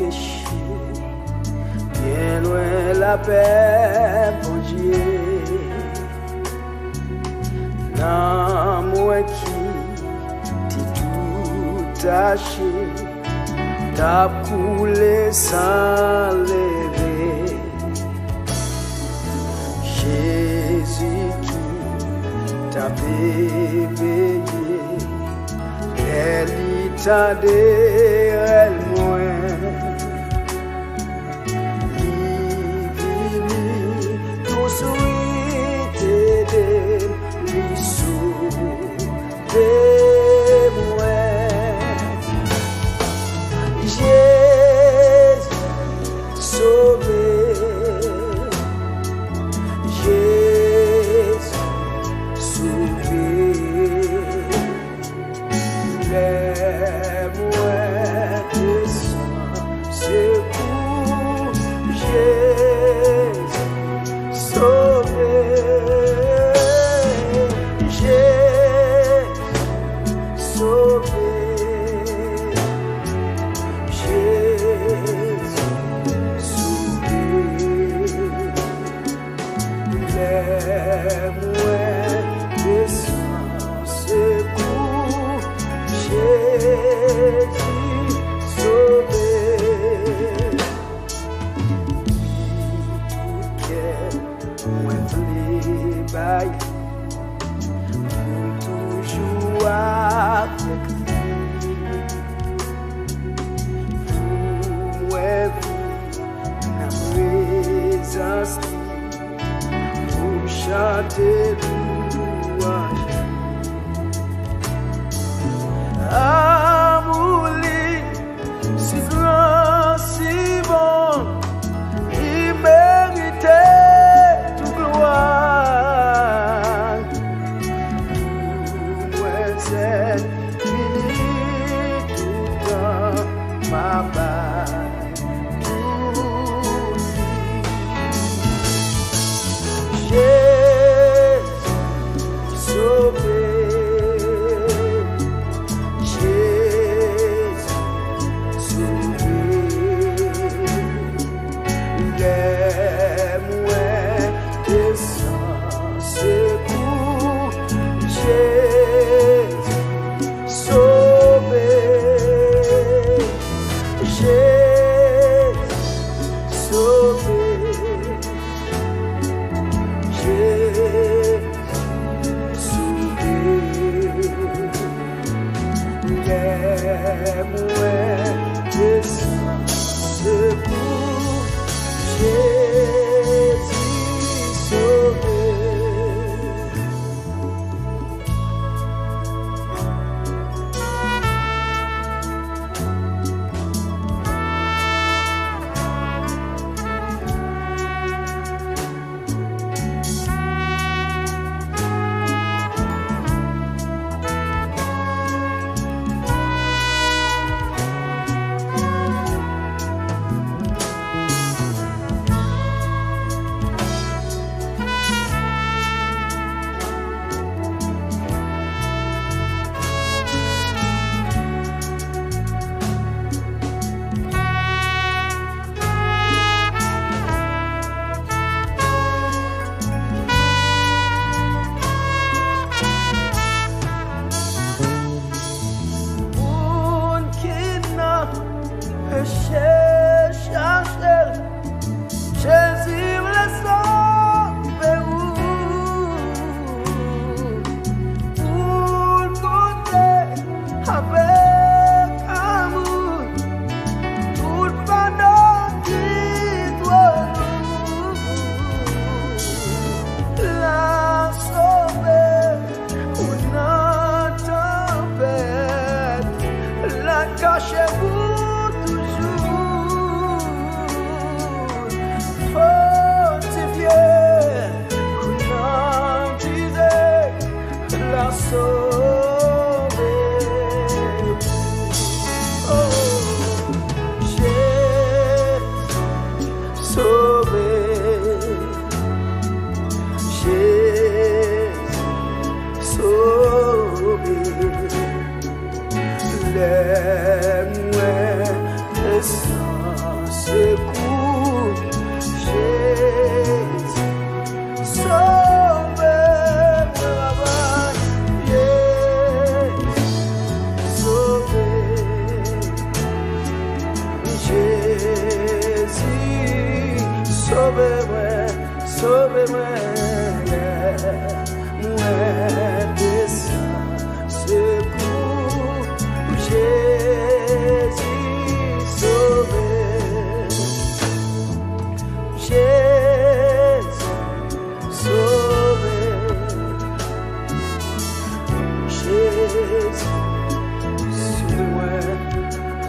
péché. Bien loin la paix, bon Dieu. Dans moi qui t'es tout taché, t'as coulé sans lever. Jésus qui t'a éveillé, elle t'a elle moins. Livini, tout suite de l'issue de moi. Jésus sauvé. Chanter louange. Amour si grand, si bon, il méritait toute gloire. Moi, c'est fini tout dans ma bataille. Cachez-vous toujours, fortifié, non, la sauver. Oh, j'ai sauvé, j'ai sauvé. Les moins secours. Jésus, sauve-moi, Jésus, sauve-moi, sauve-moi, moi descends, secours, Jésus, sauve, Jésus, sauve, Jésus, sauve-moi,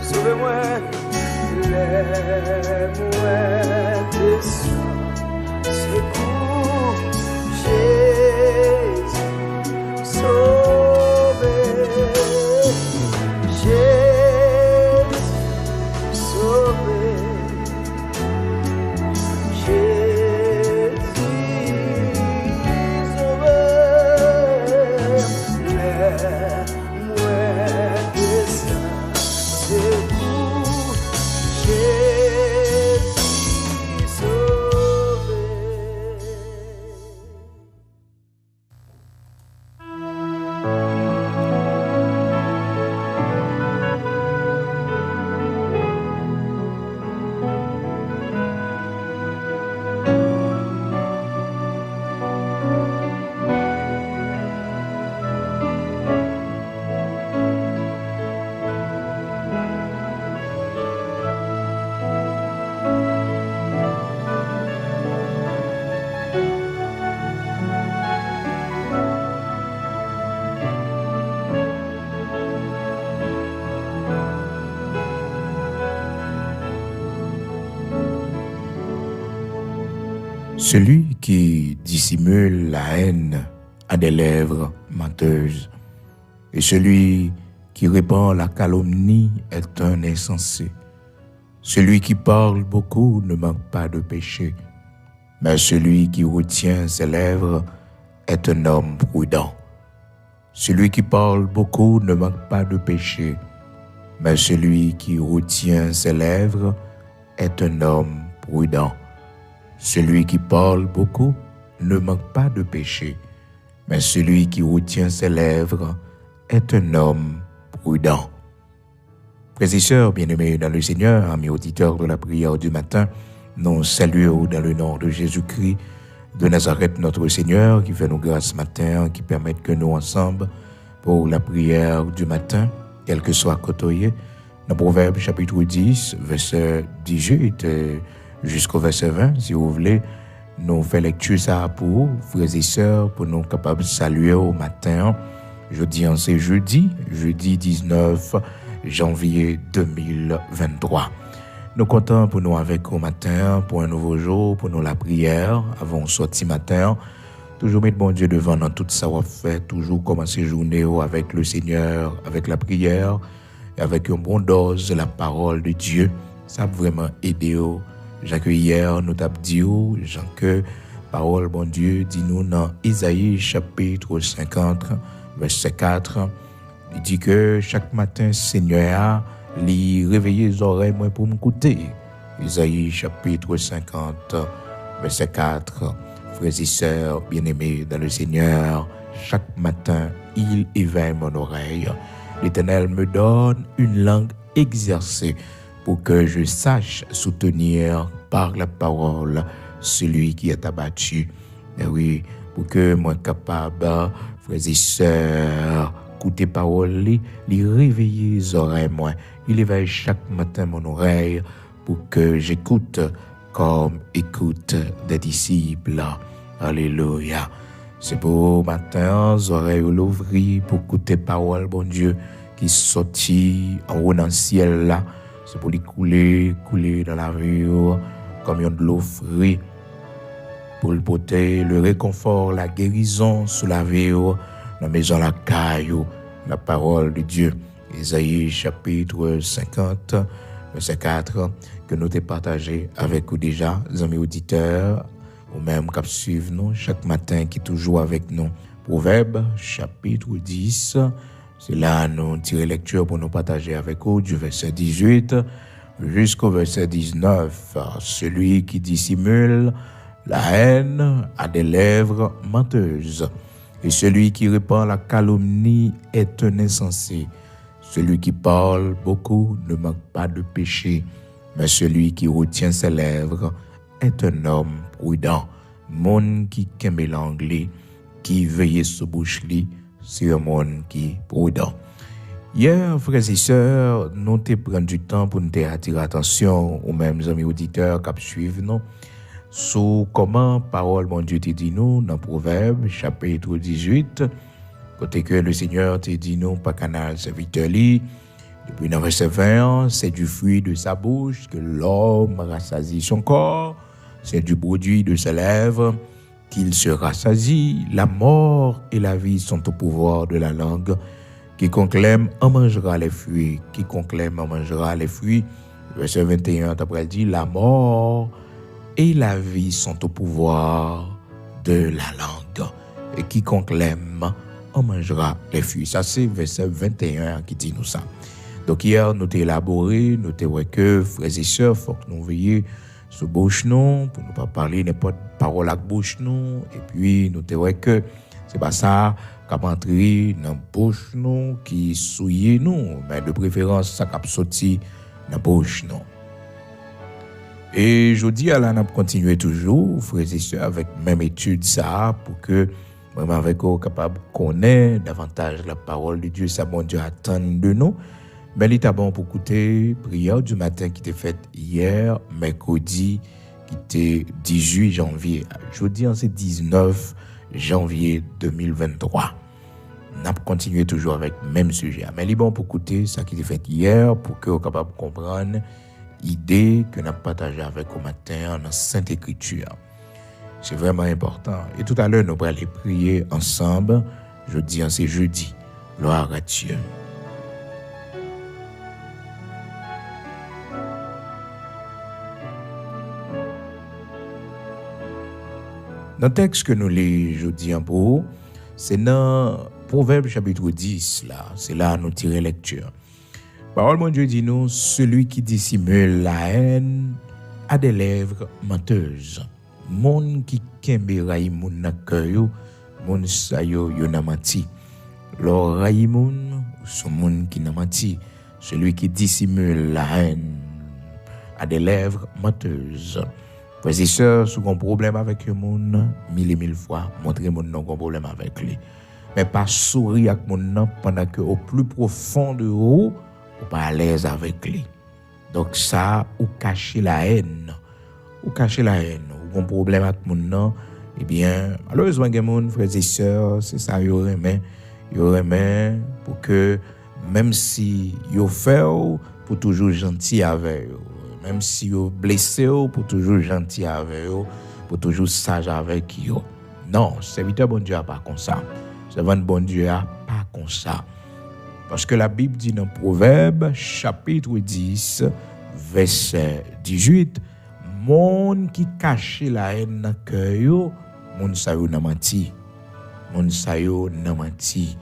sauve-moi, lève-moi descends, secours, Jésus, sauve, Jésus, sauve, Jésus, sauve, lève-moi descends, secours, Jésus, sauve. Celui qui dissimule la haine a des lèvres menteuses, et celui qui répand la calomnie est un insensé. Celui qui parle beaucoup ne manque pas de péché, mais celui qui retient ses lèvres est un homme prudent. Celui qui parle beaucoup ne manque pas de péché, mais celui qui retient ses lèvres est un homme prudent. Celui qui parle beaucoup ne manque pas de péché, mais celui qui retient ses lèvres est un homme prudent. Frères et sœurs bien-aimés dans le Seigneur, amis auditeurs de la prière du matin, nous saluons dans le nom de Jésus-Christ de Nazareth, notre Seigneur, qui fait nos grâces ce matin, qui permet que nous ensemble, pour la prière du matin, quel que soit côté, dans Proverbe chapitre 10, verset 18, jusqu'au verset 20, si vous voulez, nous faisons lecture ça pour vous, frères et sœurs, pour nous capables de saluer au matin. Jeudi, c'est jeudi 19 janvier 2023. Nous comptons pour nous avec au matin, pour un nouveau jour, pour nous la prière, avant sortir matin. Toujours mettre bon Dieu devant dans tout ça qu'on fait, toujours commencer journée avec le Seigneur, avec la prière, et avec une bonne dose de la parole de Dieu. Ça a vraiment aidé. Jacques hier nous t'a dit Jean que parole bon Dieu dit nous dans Isaïe chapitre 50 verset 4, il dit que chaque matin Seigneur lui réveiller les oreilles moi pour m'écouter. Isaïe chapitre 50 verset 4. Frères et sœurs bien-aimés dans le Seigneur, chaque matin il éveille mon oreille. L'Éternel me donne une langue exercée pour que je sache soutenir par la parole celui qui est abattu. Et oui, pour que moi capable, frères et sœurs, écouter parole, les réveiller les oreilles, moi. Il éveille chaque matin mon oreille pour que j'écoute comme écoute des disciples. Alléluia. C'est pour matin, les oreilles l'ouvrir pour écouter parole, bon Dieu, qui sortit en haut dans le ciel là. C'est pour lui couler dans la vie comme de l'eau fraîche, pour le porter le réconfort, la guérison sous la vie, dans la maison la caillou, la parole de Dieu. Isaïe chapitre 50, verset 4, que nous t'ai partagé avec vous déjà, amis auditeurs, ou même qui suivent nous chaque matin, qui est toujours avec nous. Proverbe chapitre 10, c'est là nous tirons lecture pour nous partager avec vous du verset 18 jusqu'au verset 19. Celui qui dissimule la haine a des lèvres menteuses, et celui qui répand la calomnie est un insensé. Celui qui parle beaucoup ne manque pas de péché, mais celui qui retient ses lèvres est un homme prudent. Monde qui kembe l'anglais, qui veille sous bouche li, c'est un monde qui est prudent. Hier, frères et sœurs, nous te prendre du temps pour nous attirer l'attention aux mêmes amis auditeurs qui suivent nous sur comment parole mon Dieu te dit nous dans Proverbe chapitre 18, côté que le Seigneur te dit nous par canal serviteur li. Depuis dans verset 20, c'est du fruit de sa bouche que l'homme rassasie son corps, c'est du produit de ses lèvres qu'il se rassasie. La mort et la vie sont au pouvoir de la langue. Quiconque l'aime en mangera les fruits. Quiconque l'aime en mangera les fruits. Verset 21, après, dit, la mort et la vie sont au pouvoir de la langue. Et quiconque l'aime en mangera les fruits. Ça, c'est verset 21 qui dit nous ça. Donc, hier, nous t'ai élaboré, nous t'ai dit que, frères et sœurs, il faut que nous veillions sur bouche nous, pour ne pas parler n'importe parole à bouche nous. Et puis, nous t'ai dit que c'est pas ça qui a entré dans la bouche nous, qui souille nous, mais de préférence, ça qui a sorti dans la bouche nous. Et je dis à la n'a continuer toujours, frères et sœurs, avec même étude ça, pour que vraiment avec eux capable de connaître davantage la parole de Dieu, ça bon Dieu attend de nous. Mais il est bon pour écouter prière du matin qui était faite hier, mercredi, qui était 18 janvier. Jeudi, c'est 19 janvier 2023. On a continué toujours avec le même sujet. Mais il est bon pour écouter ça qui était fait hier, pour que vous soyez capable de comprendre l'idée que nous avons partagée avec vous matin dans la Sainte Écriture. C'est vraiment important. Et tout à l'heure, nous allons aller prier ensemble. Jeudi, c'est jeudi. Gloire à Dieu. Dans le texte que nous lisons jeudi en pour, c'est dans Proverbe chapitre 10, là. C'est là nous tirons lecture. Parole mon Dieu dit nous, celui qui dissimule la haine a des lèvres menteuses. Monde qui kembe ray moun nan cœur yo, moun sa yo nan menti. Lo ray moun, son moun qui nan menti. Celui qui dissimule la haine a des lèvres menteuses. Frères et sœurs, si vous avez un problème avec le monde, mille et mille fois, montrez mon non un problème avec lui. Mais pas sourire avec mon nom pendant que au plus profond de vous, vous pas à l'aise avec lui. Donc ça, ou cacher la haine. Ou cacher la haine. Ou un problème avec mon nom, eh bien, malheureusement, les gens, frères et sœurs, c'est ça, ils remet pour que, même si ils font, pour toujours gentil avec eux. Même si vous blessé, pour toujours gentil avec eux, pour toujours sage avec eux. Non, serviteur bon Dieu n'a pas comme ça. Servant bon Dieu n'a pas comme ça. Parce que la Bible dit dans Proverbe, chapitre 10, verset 18, monde qui cache la haine dans le cœur, monde sa yo nan menti. Monde sa yo nan menti.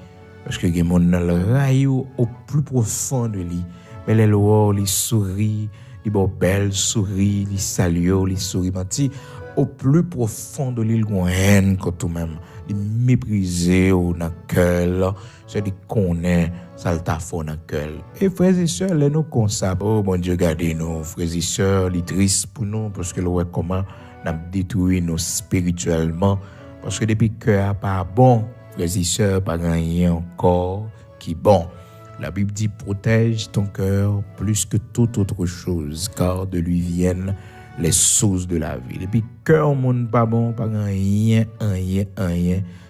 Parce que les gens dans le rail au plus profond de lui, mais les lois, les souris, les belles souris, les salio, les souris menti, au plus profond de l'île, on haine contre même, les mépriser au dans cœur, c'est dit connaît ça le tafo dans cœur. Et frères et sœurs, les nous comme ça, oh mon Dieu, gardez nous, frères et sœurs, les tristes pour nous parce que le ouais comment n'a détruit nous spirituellement parce que depuis cœur pas bon, frères et sœurs, pas rien encore qui bon. La Bible dit protège ton cœur plus que toute autre chose, car de lui viennent les sources de la vie. Depuis cœur monde pas bon, pas rien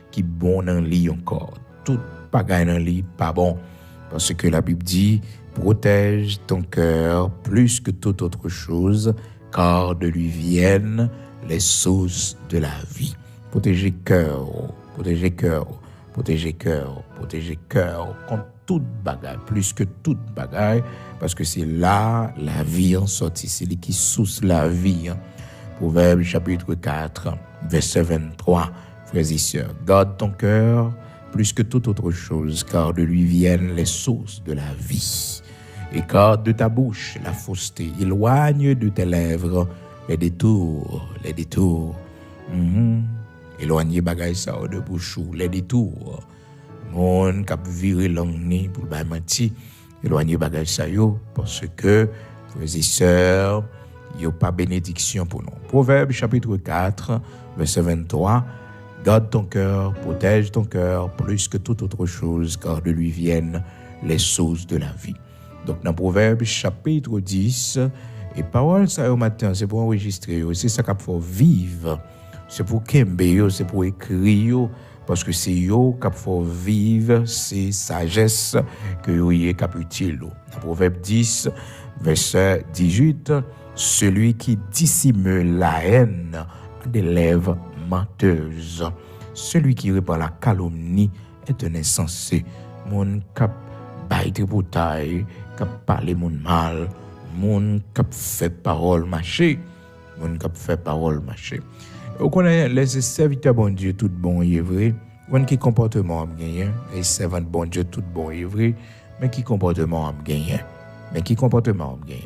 qui bon dans lui encore. Tout pas dans lui pas bon, parce que la Bible dit protège ton cœur plus que toute autre chose, car de lui viennent les sources de la vie. Protéger cœur, protéger cœur, protéger cœur, protéger cœur contre toute bagaille, plus que toute bagaille, parce que c'est là la vie en sortie, c'est lui qui source la vie. Proverbe chapitre 4, verset 23, frères et sœurs, garde ton cœur plus que toute autre chose, car de lui viennent les sources de la vie. Écarte de ta bouche la fausseté. Éloigne de tes lèvres les détours. Les détours. Éloignez bagay ça de bouchou. Les détours. Mon kap viré langue ni pour le menti. Éloignez bagay ça yo parce que frères et sœurs, il n'y a pas bénédiction pour nous. Proverbe chapitre 4, verset 23. Garde ton cœur, protège ton cœur plus que toute autre chose, car de lui viennent les sources de la vie. Donc, dans Proverbe chapitre 10, et parole ça au matin, c'est pour enregistrer, c'est ça qu'il faut vivre. C'est pour kembe, c'est pour écrire, parce que c'est yo qu'il faut vivre, c'est sagesse que yo y est cap utile. Dans Proverbe 10, verset 18, celui qui dissimule la haine a des lèvres menteuses. Celui qui répand la calomnie est un insensé. Mon cap bail tripotaille, cap parler mon mal, mon cap fait parole marché, mon cap fait parole marché. On connaît les serviteurs bon Dieu tout bon et vrai. On qui comportement am gagné, les servants bon Dieu tout bon et vrai, mais qui comportement am gagné. Mais qui comportement am gagné.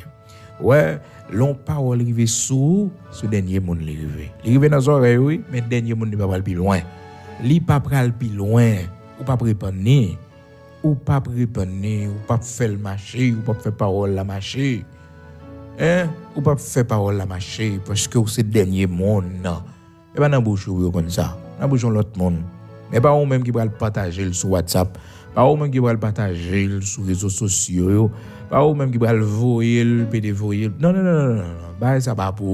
Ouais, l'on parole rive sous ce dernier monde li rive. Li rive dans oreille oui, mais dernier monde ne va pas plus loin. Li pas pral plus loin, ou pas préparer, ou pas préparer, ou pas faire le marché, ou pas faire parole la marché. Hein? Ou pas faire parole la marché parce que c'est dernier monde. Et pas dans bouche comme ça. Dans bouche l'autre monde. Mais pas ou même qui va le partager sur WhatsApp, pas ou même qui va le partager sur les réseaux sociaux, pas ou même qui va le voyer, le pédévoyer. Non. Bah ça va pour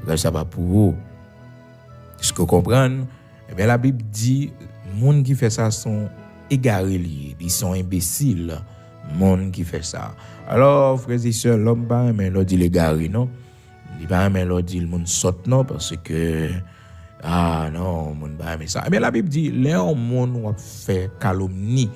vous. Ça va pour vous. Est-ce que vous comprenez? Eh bien la Bible dit monde qui fait ça sont égarés, ils sont imbéciles. Monde qui fait ça. Alors frères et sœurs, l'homme pas mais l'on dit l'égaré non. Il pas mais l'on dit le monde saute non parce que non, mon ba mais ça. Mais la Bible dit les monde ont fait calomnie,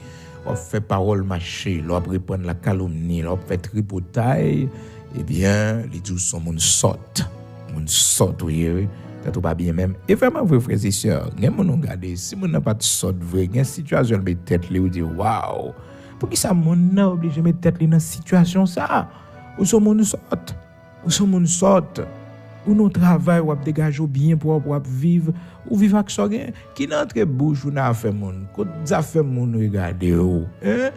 ont fait parole mâchée, l'ont répandre la calomnie, l'ont fait tripotaille, eh bien, les dit sont mon saute. Mon saute oui. Ça tout pas bien même. Et vraiment vrai frères et sœurs, gen mon regarder si mon n'a pas de saute vrai, gen situation met tête li ou dit waouh. Pour qui ça mon n'a obligé mettre tête li dans situation ça? Ou son mon saute. Ou son mon saute. Ou nous travail ou dégager bien pour vivre ou vivre avec ça qui n'entre bouche ou n'a fait mon quand ça fait mon regarder hein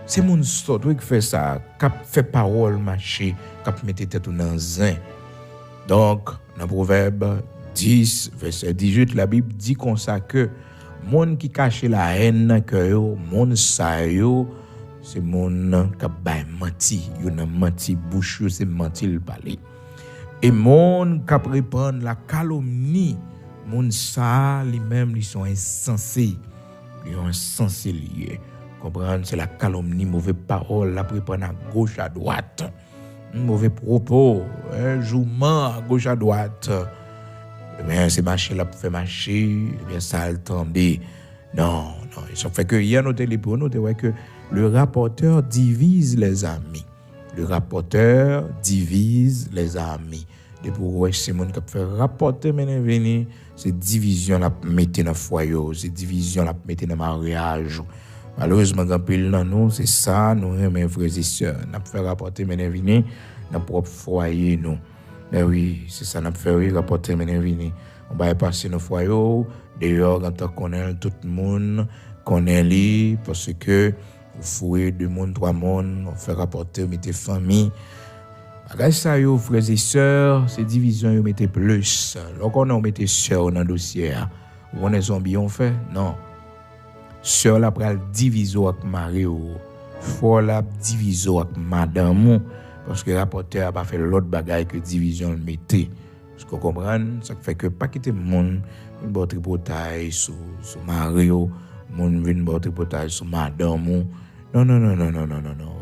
c'est mon sort qui fait ça cap fait parole marché cap mettre tête dans zin. Donc dans Proverbe 10 verset 18 la Bible dit comme ça que monde qui cache la haine dans cœur monde ça yo c'est monde qui bay menti yo nan menti bouche c'est menti le parler. Et mon qui répand la calomnie, mon ça lui-même ils sont insensés. Ils sont insensés liés. Comprendre c'est la calomnie, mauvaise parole, la répand à gauche à droite. Mauvais propos, jouement à gauche à droite. Eh bien c'est marcher là pour faire marcher, eh bien ça le tomber. Non, ça fait que hier nous téléphones nous voit que le rapporteur divise les amis. Le rapporteur divise les amis. Et pour c'est mon qui fait rapporter maintenant venir c'est division la mettre dans foyer, c'est division la mettre dans mariage. Malheureusement grand pile dans nous c'est ça nous mes frères et sœurs, n'a fait rapporter maintenant venir dans propre foyer nous. Mais oui, c'est ça n'a fait rapporter maintenant venir. On va passer nos foyers dehors quand on connaît tout le monde, connaît lui parce que vous fouez deux monde, trois monde, on fait rapporter mettez famille. Bagay ça yo frères et sœurs, ces divisions yo mettez plus. Lorsqu'on a mettez sœur dans dossier, on est zombie on fait non. Sœur la pral diviso avec mari ou frère la diviso avec madame parce que rapporteur a pas fait l'autre bagay que division le mettez. Parce que comprendre, ça fait que pas quitter monde une bonne tripotaille sur mari ou monde une bonne tripotaille sur madame. Non.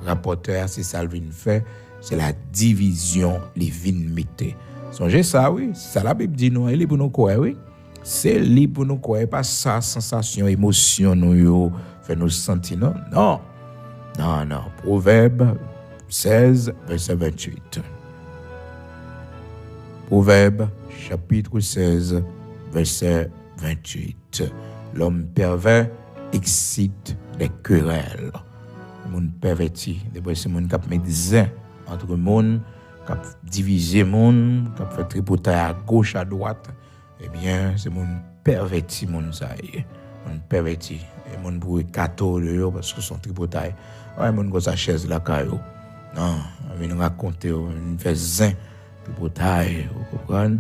Rapporteur c'est ça le vinn fait. C'est la division les vins mettez. Songez ça oui, ça la Bible dit nous, elle est pour nous quoi oui. C'est libre pour nous quoi, pas ça sensation, émotion nous yo fait nous sentir non. Proverbe 16 verset 28. Proverbe chapitre 16 verset 28. L'homme pervers excite des querelles. moun perverti, c'est moun k'ap met zin entre moun, k'ap diviser moun, k'ap fait tripotaille à gauche à droite. Eh bien, c'est moun perverti moun ça y. Moun perverti et moun pour kato de yo parce que son tripotaille. Ouais, moun go sa chaise la kayo. Non, on vient raconter on fait zin tripotaille, vous comprenez?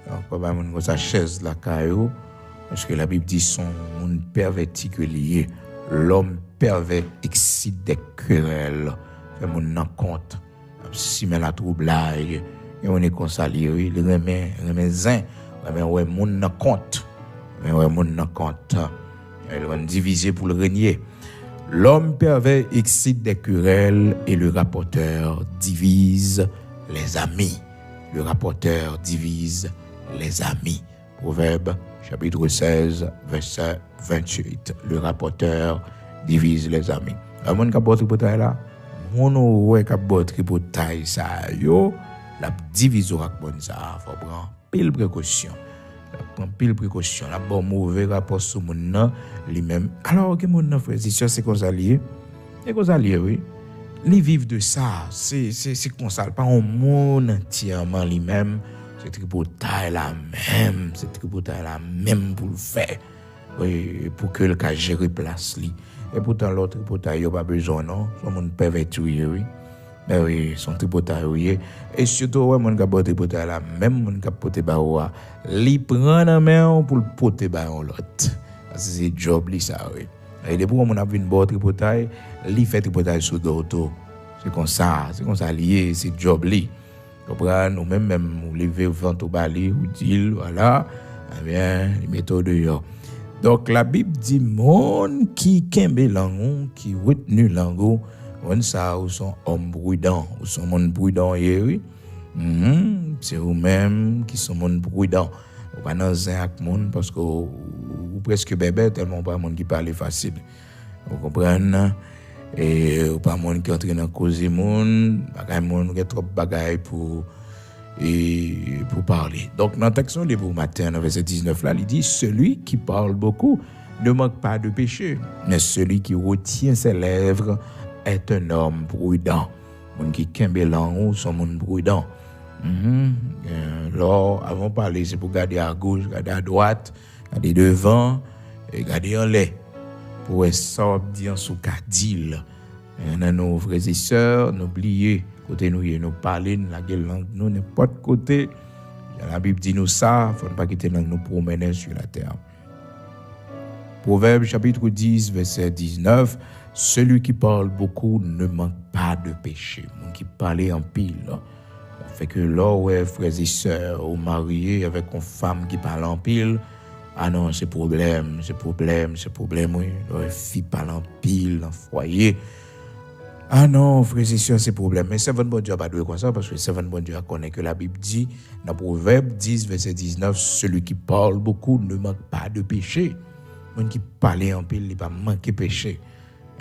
Donc pas moun go sa chaise la kayo parce que la Bible dit son moun perverti que lié. L'homme pervers excite des querelles. Fait mon nan compte. Si mais la troublage, et on est consalié, il remet zin, remet ouais mon nan compte. Mais ouais mon nan compte. Elle va diviser pour le régner. L'homme pervers excite des querelles et le rapporteur divise les amis. Le rapporteur divise les amis. Proverbe chapitre 16, verset 28. Le rapporteur divise les amis. La moun ka bot tripotaille là, moun ouais ka bot tripotaille ça yo, la divise ak bon ça, faut prendre pile précaution. Prendre pile précaution. La bon mauvais rapport sur moun nan lui-même. Alors que moun nan frère, c'est comme ça lié. C'est comme ça lié oui. Li vivent de ça, c'est comme ça, pas un monde entièrement lui-même. C'est tripotaille la même, c'est tripotaille la même pour le faire. Oui, pour que le cas gère place li. Et pourtant l'autre tripotaille yo pas besoin non, son monde perverti oui. Mais oui, son tripotaille oui. Et surtout ouais mon ka tripotaille la même mon ka pote ba wa, li prend en main pour le pote ba l'autre. C'est job li ça oui. Et depuis qu'on a vu une bonne tripotaille, li fait tripotaille sur d'auto. C'est comme ça lié, c'est job li. Comprendre nous même ou lever vent au bali ou dit voilà eh bien les méthodes dehors. Donc la Bible dit monde qui kembe lango qui retenu lango on ça ou sont hommes prudents ou sont monde prudent oui. C'est vous même qui sont monde prudent. Ou pas dans un ak monde parce que ou presque bébé tellement pas monde qui parle facile. Vous comprenez? Et pas monde qui entre dans cause monde bagay monde qui trop bagay pour parler. Donc dans le texte on lit pour matin dans verset 19 là, il dit celui qui parle beaucoup ne manque pas de péché, mais celui qui retient ses lèvres est un homme prudent. Monde qui kembe langue sont monde prudent. Alors avant de parler c'est pour garder à gauche, garder à droite, garder devant et garder en l'air. Pour ça dire sous cadil. Nos frères et sœurs, n'oubliez côté nous parler la langue nous n'importe côté. La Bible dit nous ça, faut pas quitter langue nous promener sur la terre. Proverbe chapitre 10 verset 19, celui qui parle beaucoup ne manque pas de péché. Mon qui parle en pile. Fait que là ouais frères et sœurs ou mariés avec une femme qui parle en pile. Ah non, c'est problème, oui. La fille parle en pile, en foyer. Ah non, frères et sœurs, c'est problème. Mais c'est votre bon Dieu pas doué comme ça, parce que c'est votre bon Dieu connaît que la Bible dit, dans Proverbe 10, verset 19, celui qui parle beaucoup ne manque pas de péché. Celui qui parle en pile, il va manquer péché.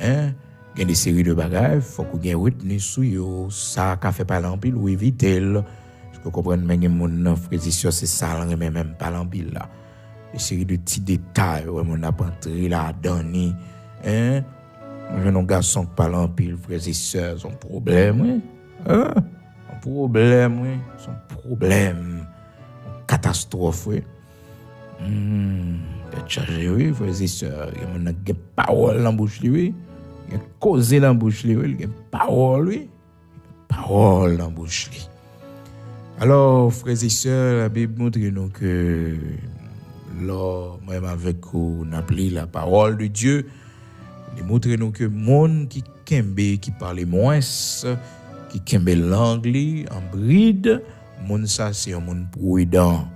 Hein? Il y a des séries de bagages, faut qu'on ait retenu sur yo, ça, qu'a fait parler en pile, ou éviter. Parce que vous comprenez, mais mon frères et sœurs, c'est ça, mais même parler en pile là. Une série de petits détails où on a entré là donné hein un garçon qui parle en pile frères et sœurs son problème oui un problème oui son problème une catastrophe oui chargé oui frères et sœurs il y a une parole dans bouche lui il y a causé dans bouche lui il y a parole dans bouche lui. Alors frères et sœurs la Bible montre nous que là, même avec on appelle la parole de Dieu, il montre nous que monde qui kembe, qui parle moins, qui kembe l'anglais en bride, monde ça c'est un monde prudent.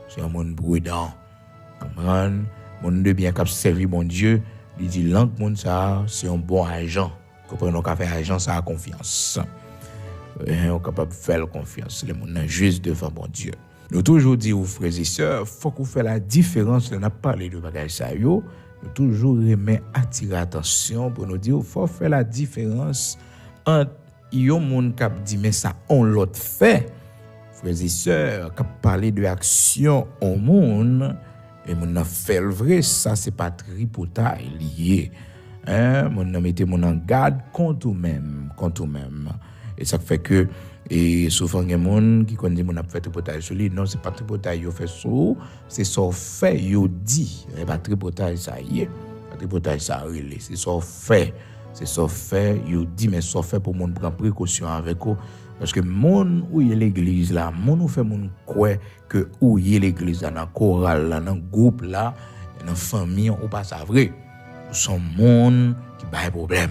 C'est un monde prudent. Comprendre, monde de bien cap servir mon Dieu, il dit langue monde ça c'est un bon agent. Comprenons qu'a fait agent ça a confiance. On est capable de faire confiance, les monde juste devant mon Dieu. Nous toujours dit aux frères et sœurs, faut qu'on fait la différence. On a parlé de bagages ça yo. Nous toujours remet attirer attention pour nous dire faut faire la différence entre yon moun k'ap dit mais ça on l'autre fait. Frères et sœurs, k'ap parler de action au monde et moun a fait le vrai, ça c'est pas tripotaille lié Mon mettez mon en garde contre vous-même. Et ça fait que et souvent il y a des gens qui dit mon a fait tripotage sur lui. Non, c'est pas tripotage yo fait sous, c'est ça fait yo dit. Et pas tripotage ça y est. Pas tripotage ça relé, c'est ça fait. C'est ça fait yo dit mais ça fait pour monde prendre précaution avec eux parce que monde où y l'église là, monde où fait monde croire que où y l'église là dans chorale là, dans groupe là, dans famille ou pas ça vrai. Son monde qui a problème.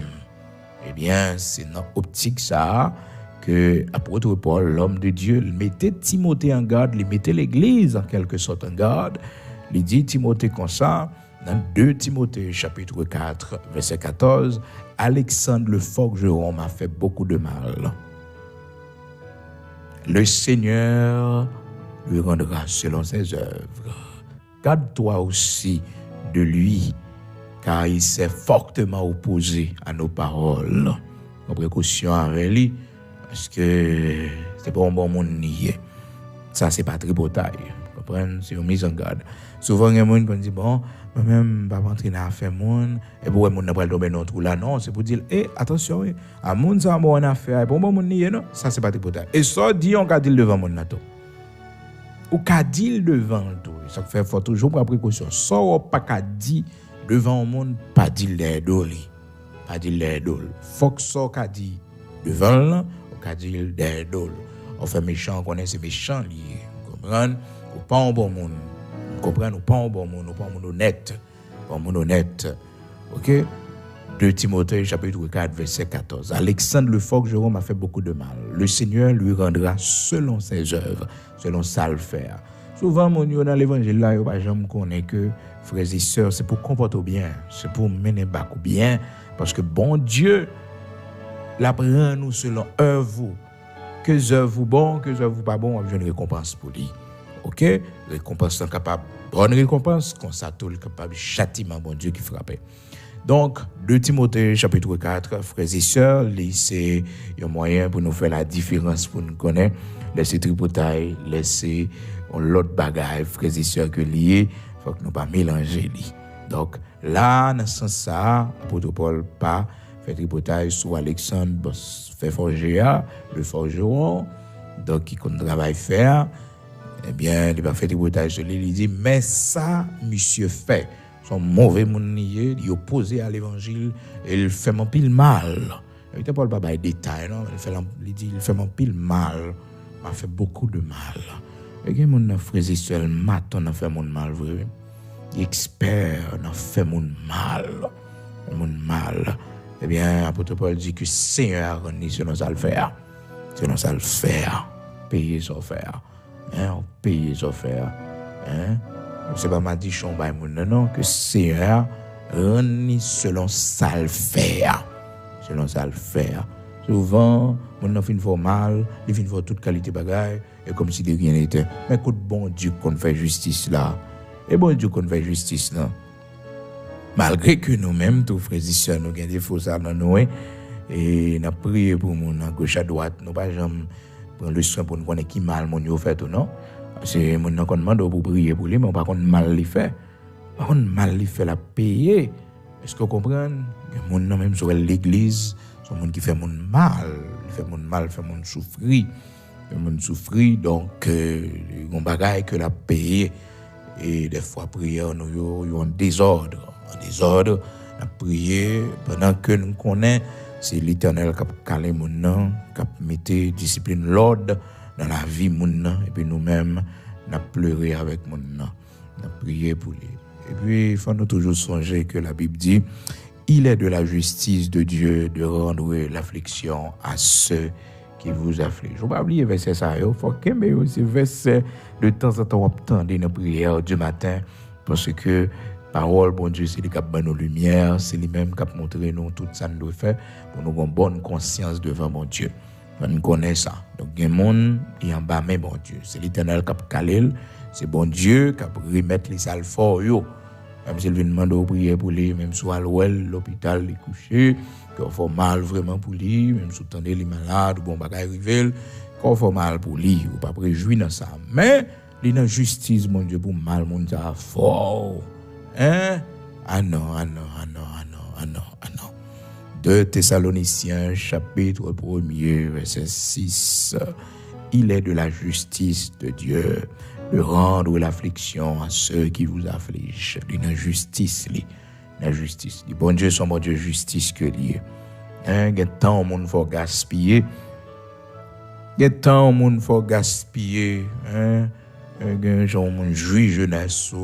Eh bien, c'est dans l'optique ça que apôtre Paul, l'homme de Dieu, il mettait Timothée en garde, il mettait l'église en quelque sorte en garde. Il dit Timothée comme ça, dans 2 Timothée chapitre 4, verset 14, Alexandre le forgeron m'a fait beaucoup de mal. Le Seigneur lui rendra selon ses œuvres. Garde-toi aussi de lui, car il s'est fortement opposé à nos paroles. En précaution avec lui, parce que c'est pas un bon monde nié. Ça, c'est pas tripotaille. Vous comprenez? C'est une mise en garde. Souvent, il y a des gens qui disent, bon, moi-même, je ne vais pas rentrer dans l'affaire monde, et pour les gens ne tomber dans le trou là. Non, c'est pour dire, attention, à monde, ça, bon, affaire, et pour bon monde nié, non? Ça, c'est pas tripotaille. Et ça, dit, on va dire devant le monde. Ou qu'a dit devant tout. Ça fait faut toujours prendre précaution. Ça, ou pas qu'a dit devant le monde, pas dire les doli. Pas dire les doli. Faut que ça qu'a dit devant là, ou qu'a dit les doli. On fait méchant, on connaît c'est méchant lié. Vous comprenez? Ou pas un bon monde. Vous comprenez? Ou pas un bon monde, ou pas un monde honnête. Pas un monde honnête. OK? 2 Timothée chapitre 4 verset 14. Alexandre le forgeron m'a fait beaucoup de mal. Le Seigneur lui rendra selon ses œuvres, selon sa le faire. Souvent, mon Dieu, dans l'évangile là, yo pas jamais connaît que frères et sœurs, c'est pour comporter bien, c'est pour mener bac bien, parce que bon Dieu l'apprend nous selon œuvre. Que œuvre bon, que œuvre pas bon, on a une récompense pour lui. OK? Récompense capable, bonne récompense, comme ça tout le capable châtiment bon Dieu qui frappe. Donc, 2 Timothée chapitre 4, frères et sœurs, c'est un moyen pour nous faire la différence, pour nous connaître, laisser tripotaille, laisser l'autre bagaille, frères et sœurs que lié, il faut que nous pas mélanger. Donc, là, dans ce sens ça, apôtre Paul pas fait tripotaille sur Alexandre, fait forger, le forgeron, donc qui compte travail faire, eh bien, il va faire tripotaille sur lui, il dit, mais ça, monsieur fait. Son mauvais monde nié, il est opposé à l'évangile et il fait mon pile mal. Il ne parle pas de détails, non? Il dit il fait mon pile mal, m'a fait beaucoup de mal. Et que mon frère et sœurs matin a fait mon mal vrai. Expert n'a fait mon mal. Eh bien, apôtre Paul dit que Seigneur a dit selon ça le faire. Selon ça le faire. Payer son faire. Payer son faire. C'est pas ma dit chon bay moun non que Seigneur rend selon ça le faire. Selon ça le faire. Souvent, moun nan fin fò mal, il fin fò toute qualité bagaille et comme si de rien n'était. Mais écoute bon Dieu qu'on fait justice là. Et bon Dieu qu'on fait justice là. Malgré que nous-mêmes, tous frères et sœurs, nous avons des faux ça dans nous et n'a prié pour moun à gauche à droite, nous pas jamais prendre le soin pour nous connaître qui mal mon yo fait ou non. C'est mon nan kon demande pour prier pour lui mais par contre mal li fait. Par contre mal li fait la payer. Est-ce que vous comprenez? Mon nan même sur l'église, son monde qui fait mon mal, il fait mon mal, fait mon souffrir. Fait mon souffrir donc on bagaille que la payer et des fois prière nous yo en désordre, la prier pendant que nous connaît c'est l'Éternel qui a calé mon nan, qui a mettre discipline l'ordre dans la vie moun nan et puis nous-mêmes n'a pleuré avec moun nan, n'a prié pour lui. Et puis il faut nous toujours songer que la Bible dit il est de la justice de Dieu de rendre l'affliction à ceux qui vous affligent. Je ne vais pas oublier verset ça, il faut que ce verset de temps en temps attendre nos prières du matin parce que parole bon Dieu c'est lui qui a donné nos lumières, c'est lui même qui a montré nous tout ça nous doit faire pour nous avoir une bonne conscience devant mon Dieu. On connaît ça. Donc, il y a des gens qui en bas, mais bon Dieu. C'est l'Éternel qui a calé. C'est bon Dieu qui a remettre les salles fort. Même si il demande de prier pour lui, même si l'hôpital est couché, qu'il faut mal vraiment pour lui, même si il est malade, ou bon bagay rivel, qu'il faut mal pour lui, ou pas préjouir dans ça. Mais, il y a une justice, mon Dieu, pour mal, mon Dieu, fort. Ah non. non. 2 Thessaloniciens, chapitre 1er, verset 6. Il est de la justice de Dieu de rendre l'affliction à ceux qui vous affligent. L'injustice, l'injustice. Bon Dieu, son bon Dieu justice que lié. Il y a tant de monde faut gaspiller. Il y a tant de monde faut gaspiller. Il y a gens qui jouent jeunesse,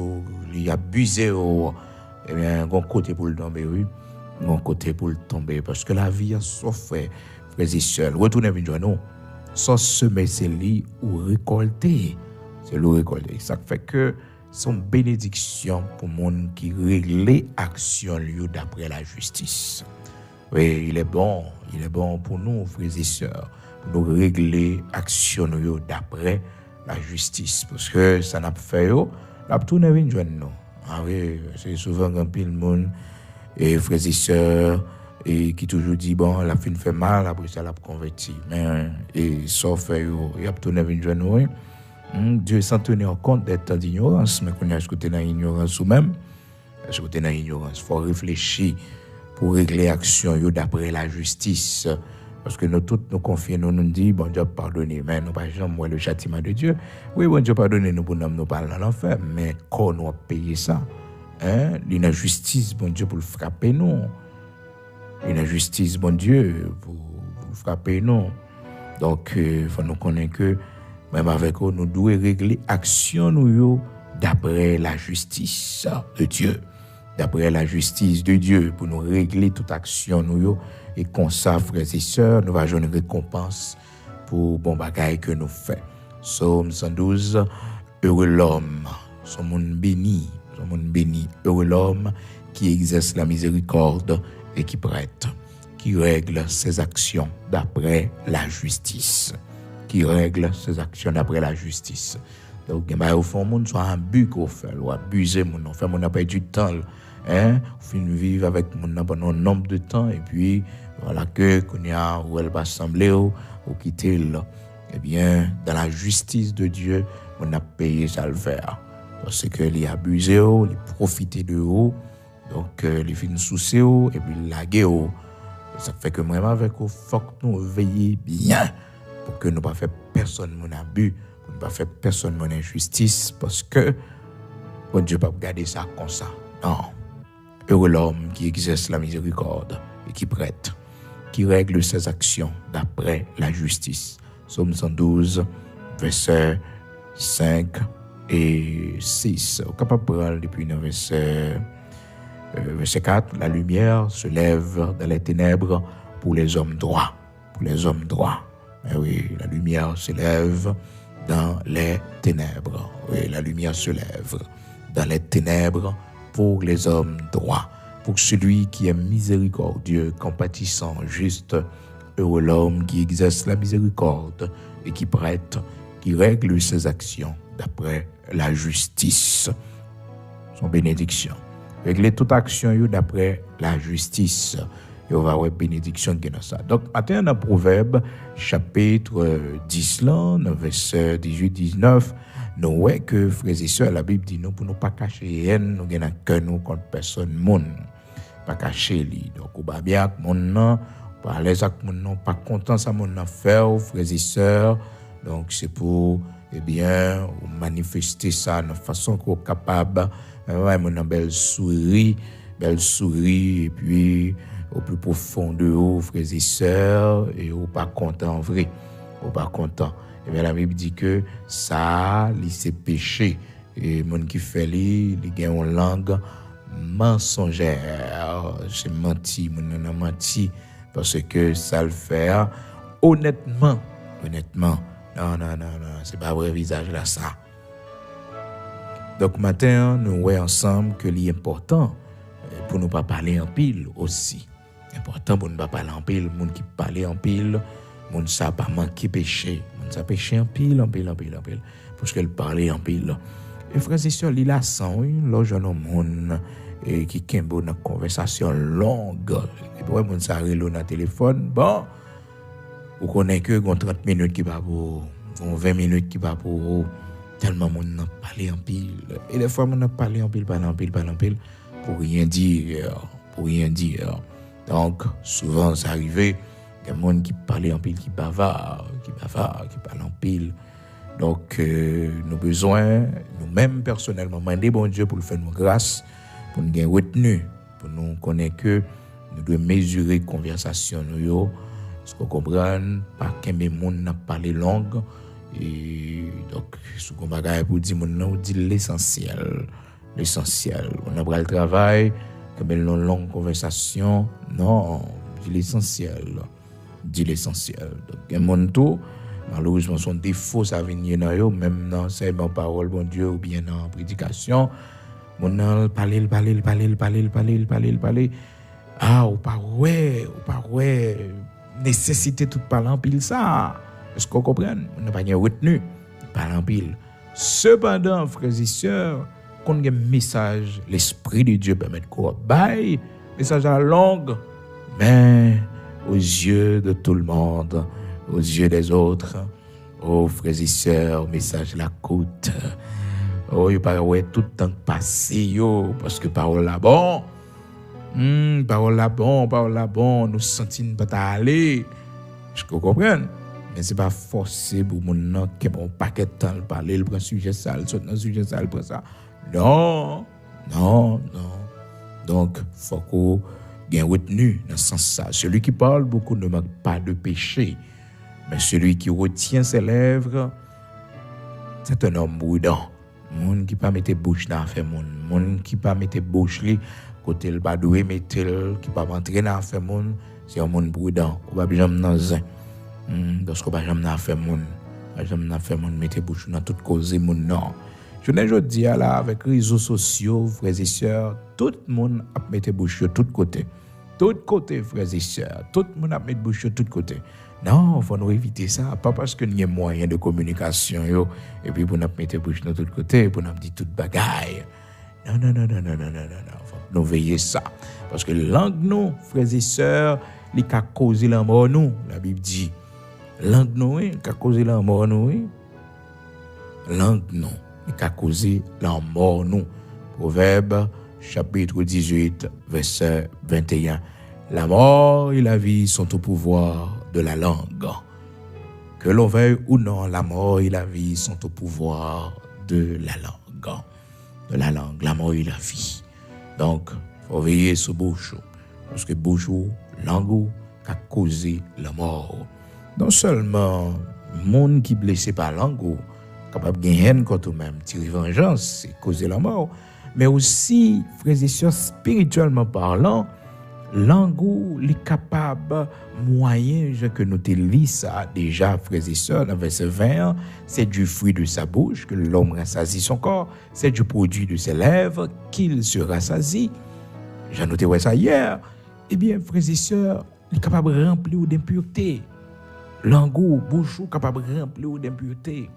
ils abusent. Eh bien, un côté pour le tomber, oui. Un côté pour le tomber. Parce que la vie a souffert, frères et sœurs. Retournez à nous. Sans semer, c'est lui ou récolter. C'est le récolter. Ça fait que son bénédiction pour les gens qui règlent l'action d'après la justice. Oui, il est bon pour nous, frères et sœurs, pour nous régler l'action d'après la justice. Parce que ça n'a pas fait, la tout n'est pas nous. Ah oui, c'est souvent un peu le monde, et frères et sœurs, et qui toujours dit, bon, la fin fait mal, après ça, la converti. Mais, et sauf, il y a tout n'est pas nous. Dieu sans tenir compte des temps d'ignorance, mais qu'on est côté dans l'ignorance ou même, est-ce que tu es dans l'ignorance? Il faut réfléchir pour régler l'action d'après la justice. Parce que nous tous nous confions, nous disons, bon Dieu pardonnez, mais nous pas jamais le châtiment de Dieu. Oui, bon Dieu pardonnez nous pour nous parler dans l'enfer, mais quand nous payer ça, l'injustice, bon Dieu pour le frapper nous. L'injustice, bon Dieu pour frapper nous. Donc, il faut nous connaître que même avec eux, nous devons régler l'action nous d'après la justice de Dieu. D'après la justice de Dieu, pour nous régler toute action nous et comme ça, frères et sœurs, nous avons une récompense pour bon bagaille que nous faisons. Psaume 112, heureux l'homme, son monde béni, heureux l'homme qui exerce la miséricorde et qui prête, qui règle ses actions d'après la justice. Qui règle ses actions d'après la justice. Donc, au fond, mon soit un but qu'on fait, ou abuser mon fait mon a perdu du temps, fin vivre avec mon pendant un nombre de temps et puis voilà que qu'on y a où elle va sembler ou quitter là. Eh bien, dans la justice de Dieu, on a payé ça le faire parce que les abusé, les profiter de eux, donc les fins soucier et puis laguer. Ça fait que vraiment avec eux, faut que nous veiller bien. Pour que nous ne pas faire personne mon abus, pour ne pas faire personne mon injustice, parce que bon Dieu ne peut pas garder ça comme ça. Non. Heureux l'homme qui exerce la miséricorde et qui prête, qui règle ses actions d'après la justice. Psaume 112, versets 5 et 6. Au capable de prendre depuis le verset 4, la lumière se lève dans les ténèbres pour les hommes droits. Pour les hommes droits. Eh oui, la lumière se lève dans les ténèbres. Oui, la lumière se lève dans les ténèbres pour les hommes droits. Pour celui qui est miséricordieux, compatissant, juste, heureux l'homme qui exerce la miséricorde et qui prête, qui règle ses actions d'après la justice. Son bénédiction. Régler toute action d'après la justice. Et on va avoir bénédiction qui est dans ça. Donc, matin, dans Proverbe, chapitre 10, là, verset 18-19, nous voyons que, frères et sœurs, la Bible dit nous, pour ne pas cacher haine, nous avons que nous contre personne, monde. Pas cacher lui. Donc, on va bien avec mon nom, pas à l'aise avec mon nom, pas content ça mon affaire, frères et sœurs. Donc, c'est pour, eh bien, manifester ça de façon qu'on est capable. Mon belle souris, et puis, au plus profond de vous, frères et sœurs, et au pas content, vrai, au pas content. Et bien la Bible dit que ça, c'est péché. Et mon qui fait il a une langue mensongère. C'est menti, mon a menti, parce que ça le fait honnêtement. Non, c'est pas vrai visage là, ça. Donc, matin, nous voyons ensemble que l'important pour ne pas parler en pile aussi. Important pour ne pas parler en pile, monde qui parle en pile, monde ça pas manquer péché, monde ça péché en pile, parce qu'elle parlait en pile. Et frères et sœurs, il a sang, oui, là jeune monde qui kembo une conversation longue. Et puis monde ça relo dans téléphone, bon, vous connaissez que 30 minutes qui va pour 20 minutes qui va pour tellement monde n'a parlé en pile. Et des fois monde n'a parlé en pile, pour rien dire. pour rien dire. Donc, souvent, ça arrivait, il y a des gens qui parlaient en pile, qui parlent en pile. Donc, nous avons besoin, nous-mêmes personnellement, demander bon Dieu pour le faire nous grâce, pour nous gagner retenu, pour nous connaître que nous devons mesurer la conversation. Parce qu'on comprend, pas qu'un monde n'a pas les langues. Et donc, ce qu'on va faire pour dire, on dit l'essentiel. L'essentiel. On a pris le travail, comme une longue conversation. Non, dit l'essentiel. Dit l'essentiel. Donc, un monde tout, malheureusement, son défaut, ça vient dans même dans ces paroles, bon Dieu, ou bien dans la prédication. On parler. Ah, ou pas ouais, nécessité tout parler en pile ça. Est-ce qu'on comprend? On n'a pas rien retenu, parler en pile. Cependant, frères et sœurs, quand il y a un message, l'Esprit de Dieu permet de quoi? Bye, message à la langue, mais aux yeux de tout le monde, aux yeux des autres, oh frères et sœurs, message la côte. Oh, il paraît ouais, tout le temps passé, yo, parce que parole là bon. Parole là bon, nous sentons pas aller. Je comprends. Mais c'est pas forcé pour mon nom qui bon paquet de temps parler, le prend sujet ça, le saute dans sujet ça, le prend ça. Non. Donc, faut qu'on ait retenu dans ce sens ça. Celui qui parle beaucoup ne manque pas de péché. Mais celui qui retient ses lèvres, c'est un homme prudent. Moun qui pas mettre bouche dans affaire moun qui pas mettre bouche li côté le pas doué mettre qui pas rentrer dans affaire moun, c'est un monde prudent. On va jamais dans zin. Parce qu'on va jamais dans affaire moun. Jamais dans affaire moun mettre bouche dans toute cause moun non. Je ne dis là avec les réseaux sociaux, frères et sœurs, tout le monde a mettre bouche de tous côtés. Tout côté, frères et sœurs, tout le monde a mettre bouche de tous côtés. Non, il faut nous éviter ça. Pas parce qu'il y a moyen de communication, et puis pour nous mettre bouche de tous côtés, pour nous dire toute bagaille. Non. Faut nous veiller ça. Parce que langue nous, frères et sœurs, il a causé la mort nous. La Bible dit, langue nous, il a causé la mort nous. Langue nous, il a causé la mort nous. Proverbe, chapitre 18, verset 21. La mort et la vie sont au pouvoir de la langue. Que l'on veuille ou non, la mort et la vie sont au pouvoir de la langue. De la langue, la mort et la vie. Donc, il faut veiller sur bouche. Parce que bouche, langue, a causé la mort. Non seulement, le monde qui est blessé par la langue, capable de gagner contre eux-mêmes, tirer vengeance, c'est causer la mort. Mais aussi, frères et sœurs, spirituellement parlant, langue est capable, moyen, que nous te lis ça déjà, frères et sœurs, dans verset 20, c'est du fruit de sa bouche que l'homme rassasie son corps, c'est du produit de ses lèvres qu'il se rassasie. J'ai noté ça hier. Eh bien, frères et sœurs, il est capable de remplir d'impureté. Langue, bouche, capable de remplir d'impureté.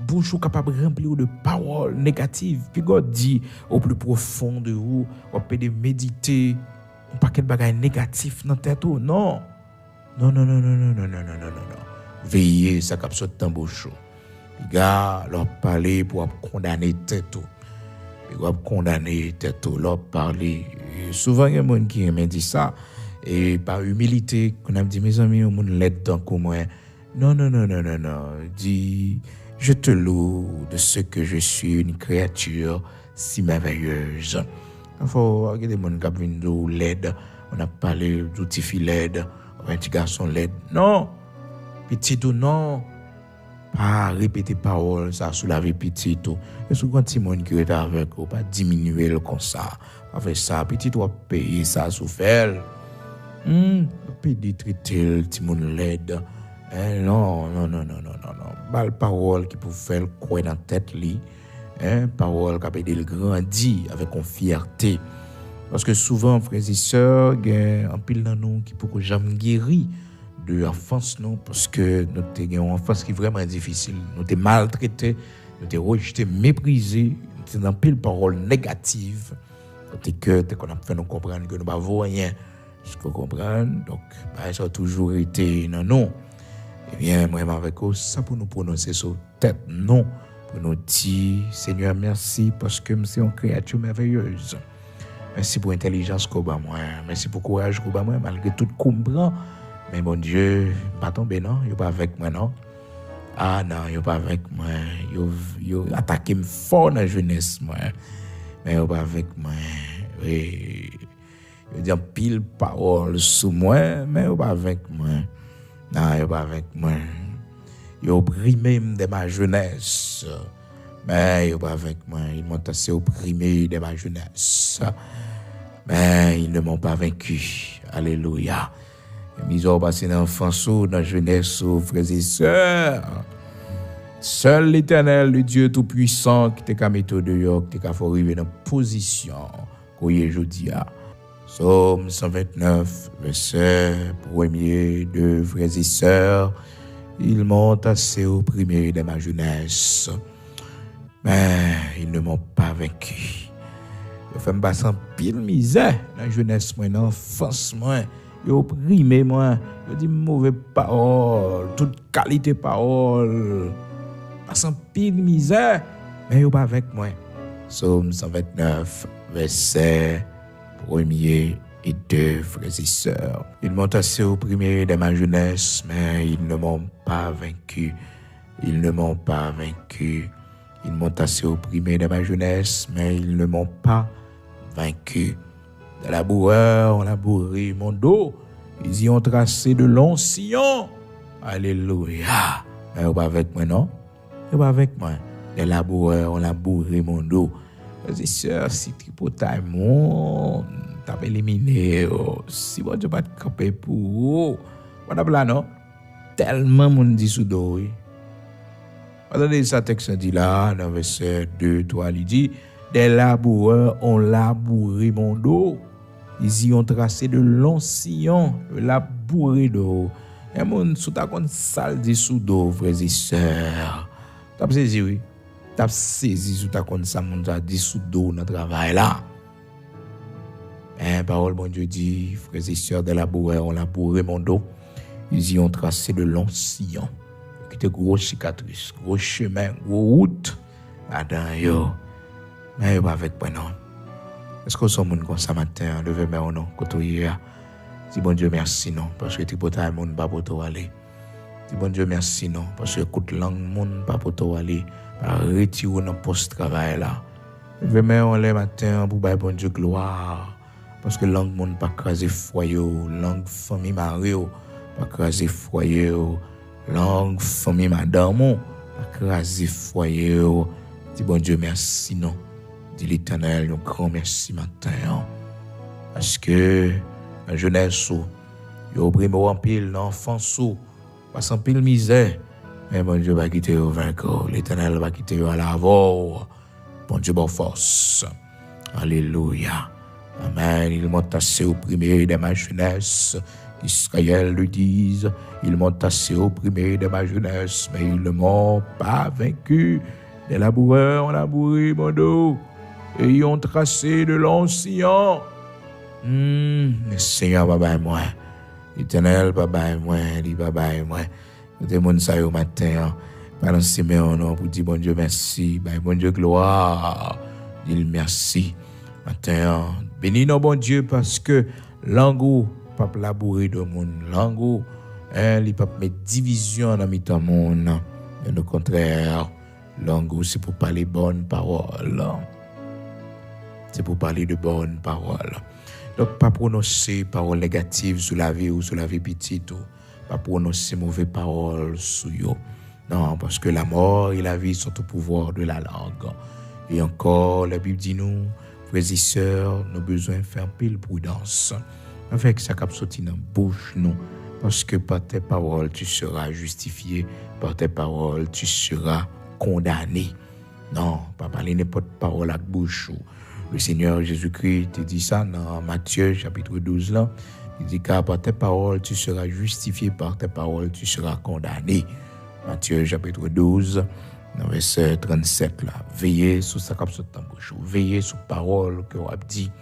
Bouche capable de remplir de paroles négatives. Puis God dit au plus profond de vous, on peut méditer un paquet de bagages négatifs dans tête. Non. Veillez, ça cap sorti dans bouche. Les gars, leur parler pour condamner tête. Ils doivent condamner tête, leur parler. Et souvent, il y a des gens qui me disent ça. Et par humilité, qu'on a dit, mes amis, on l'aide tant que moi. Non. Dis, je te loue de ce que je suis une créature si merveilleuse. Il faut regarder les gens qui viennent l'aide. On a parlé d'outils filles l'aide, un petit garçon l'aide. Non, petit ou non. Pas répéter parole, ça sous la vie petit tout. Et souvent, petit monde qui est avec vous, pas diminuer le comme ça. Pas faire ça, petit doit payer ça sous faire. Puis traiter le petit monde l'aide. Non. Belle parole qui peut faire quoi dans la tête li. Parole qui peut aider le grandir avec une fierté. Parce que souvent, frères et sœurs, il y a un pile dans nous qui peut jamais guérir de l'enfance, non, parce que nous avons une enfance qui est vraiment difficile. Nous avons maltraité, nous avons rejeté, méprisé, nous avons dans pile parole négative. Nous avons fait nous comprendre que nous n'avons rien. Je peux comprendre. Donc, ça a toujours été non, non. Eh bien, moi, avec vous, ça pour nous prononcer sur tête, non, pour nous dire, Seigneur, merci, parce que c'est une créature merveilleuse. Merci pour l'intelligence qu'on bat moi. Merci pour le courage qu'on bat moi, malgré tout comprend. Mais mon Dieu, pas tombé, non? Il pas avec moi, non? Ah non, il pas avec moi. Il attaqué me fort dans la jeunesse, moi. Mais il pas avec moi. Oui. Il dit pile parole sous moi, mais il pas avec moi. Non, il pas avec moi. Il opprimé de ma jeunesse. Mais il pas avec moi. Ils m'ont assez opprimé de ma jeunesse. Mais ils ne m'ont pas vaincu. Alléluia. Ils ont passé dans l'enfance, dans la jeunesse, frères et sœurs. Seul l'Éternel, le Dieu Tout-Puissant, qui t'a mis au dehors, qui t'a fait arriver dans la position qu'on y est aujourd'hui. Psaume 129, verset 1er, 2, frères et sœurs. Ils m'ont assez opprimé de ma jeunesse, mais ils ne m'ont pas vaincu. Ils fait me passer en pile misère dans la jeunesse, dans l'enfance, ils ont opprimé moi, ils ont dit mauvaise parole, toute qualité parole, passe en pile misère, mais ils n'ont pas avec moi. Psaume 129, verset 1er et 2, frères et sœurs. Ils m'ont assez opprimé de ma jeunesse, mais ils ne m'ont pas vaincu. Ils ne m'ont pas vaincu. Ils m'ont assez opprimé de ma jeunesse, mais ils ne m'ont pas vaincu. De la bourreur, on a bourré mon dos. Ils y ont tracé de longs sillons. Alléluia. Mais vous pas avec moi, non? Vous pas avec moi. De la bourreur, on a bourré mon dos. Frères et sœurs, si tripotaille mon, t'as éliminé. Si vous ne pas camper pour vous. Voilà, là, non? Tellement mon dit sous dos. Attendez, ça texte dit là, dans verset 2, 3, il dit, des laboureurs ont labouré mon dos. Ils y ont tracé de longs sillons, labouré d'eau. Et mon sous ta compte sale dit sous dos, frères et sœurs. T'as saisi, oui? T'as saisi sous ta compte ça, mon dit sous dos dans le travail là. Parole, bon Dieu dit, frères et sœurs, des laboureurs ont labouré mon dos. Ils y ont tracé de longs sillons. Qui étaient grosses cicatrices, gros chemin, gros route. Là-dedans, yo. Mais yo pas avec moi, non. Est-ce que son monde comme ça matin, levez moi ou non, côté si bon Dieu merci, non, parce que tu peux pas monde pas pour toi aller. Si bon Dieu merci, non, parce que écoute langue monde pas pour toi aller. Retirer dans poste travail là. Levez moi le matin pour bailler bon Dieu gloire. Parce que langue monde pas craser foyer, langue famille Mario, pas craser foyer. Langue famille madame, pas craser foyer. Dis bon Dieu merci, non. Dis l'Éternel, un grand merci matin. Parce que la jeunesse, il a pris en pile, l'enfance, passe en pile misère. Mais bon Dieu va quitter au vainqueur. L'Éternel va quitter à l'avant. Bon Dieu, bonne force. Alléluia. Amen. Ils m'ont assez opprimé de ma jeunesse. Israël le disent, ils m'ont assez opprimé de ma jeunesse, mais ils ne m'ont pas vaincu. Les laboureurs ont labouré mon dos et ils ont tracé de longs sillons. Le Seigneur, papa et moi, l'Éternel, papa et moi, dit papa et moi. Nous avons ça au matin, pendant ces nom pour dire bon Dieu merci, bon Dieu gloire, dis merci. Matin, bénis nos bon Dieu parce que l'angoisse pas labourer de monde langue il pas mettre division dans mi-temps monde mais au contraire langue c'est pour parler bonnes paroles, c'est pour parler de bonnes paroles. Donc pas prononcer paroles négatives sur la vie ou sur la vie petite, pas prononcer mauvaises paroles sur yo. Non, parce que la mort et la vie sont au pouvoir de la langue. Et encore la Bible dit nous, frères et sœurs, nous avons besoin de faire pile prudence avec ça qui sorti dans la bouche, non. Parce que par tes paroles, tu seras justifié. Par tes paroles, tu seras condamné. Non, pas parler n'importe parole à la bouche. Le Seigneur Jésus-Christ te dit ça dans Matthieu chapitre 12. Là. Il dit car par tes paroles, tu seras justifié. Par tes paroles, tu seras condamné. Matthieu chapitre 12, dans verset 37. Là. Veillez sur ça qui sorti dans la bouche. Veillez sur la parole que vous avez dit.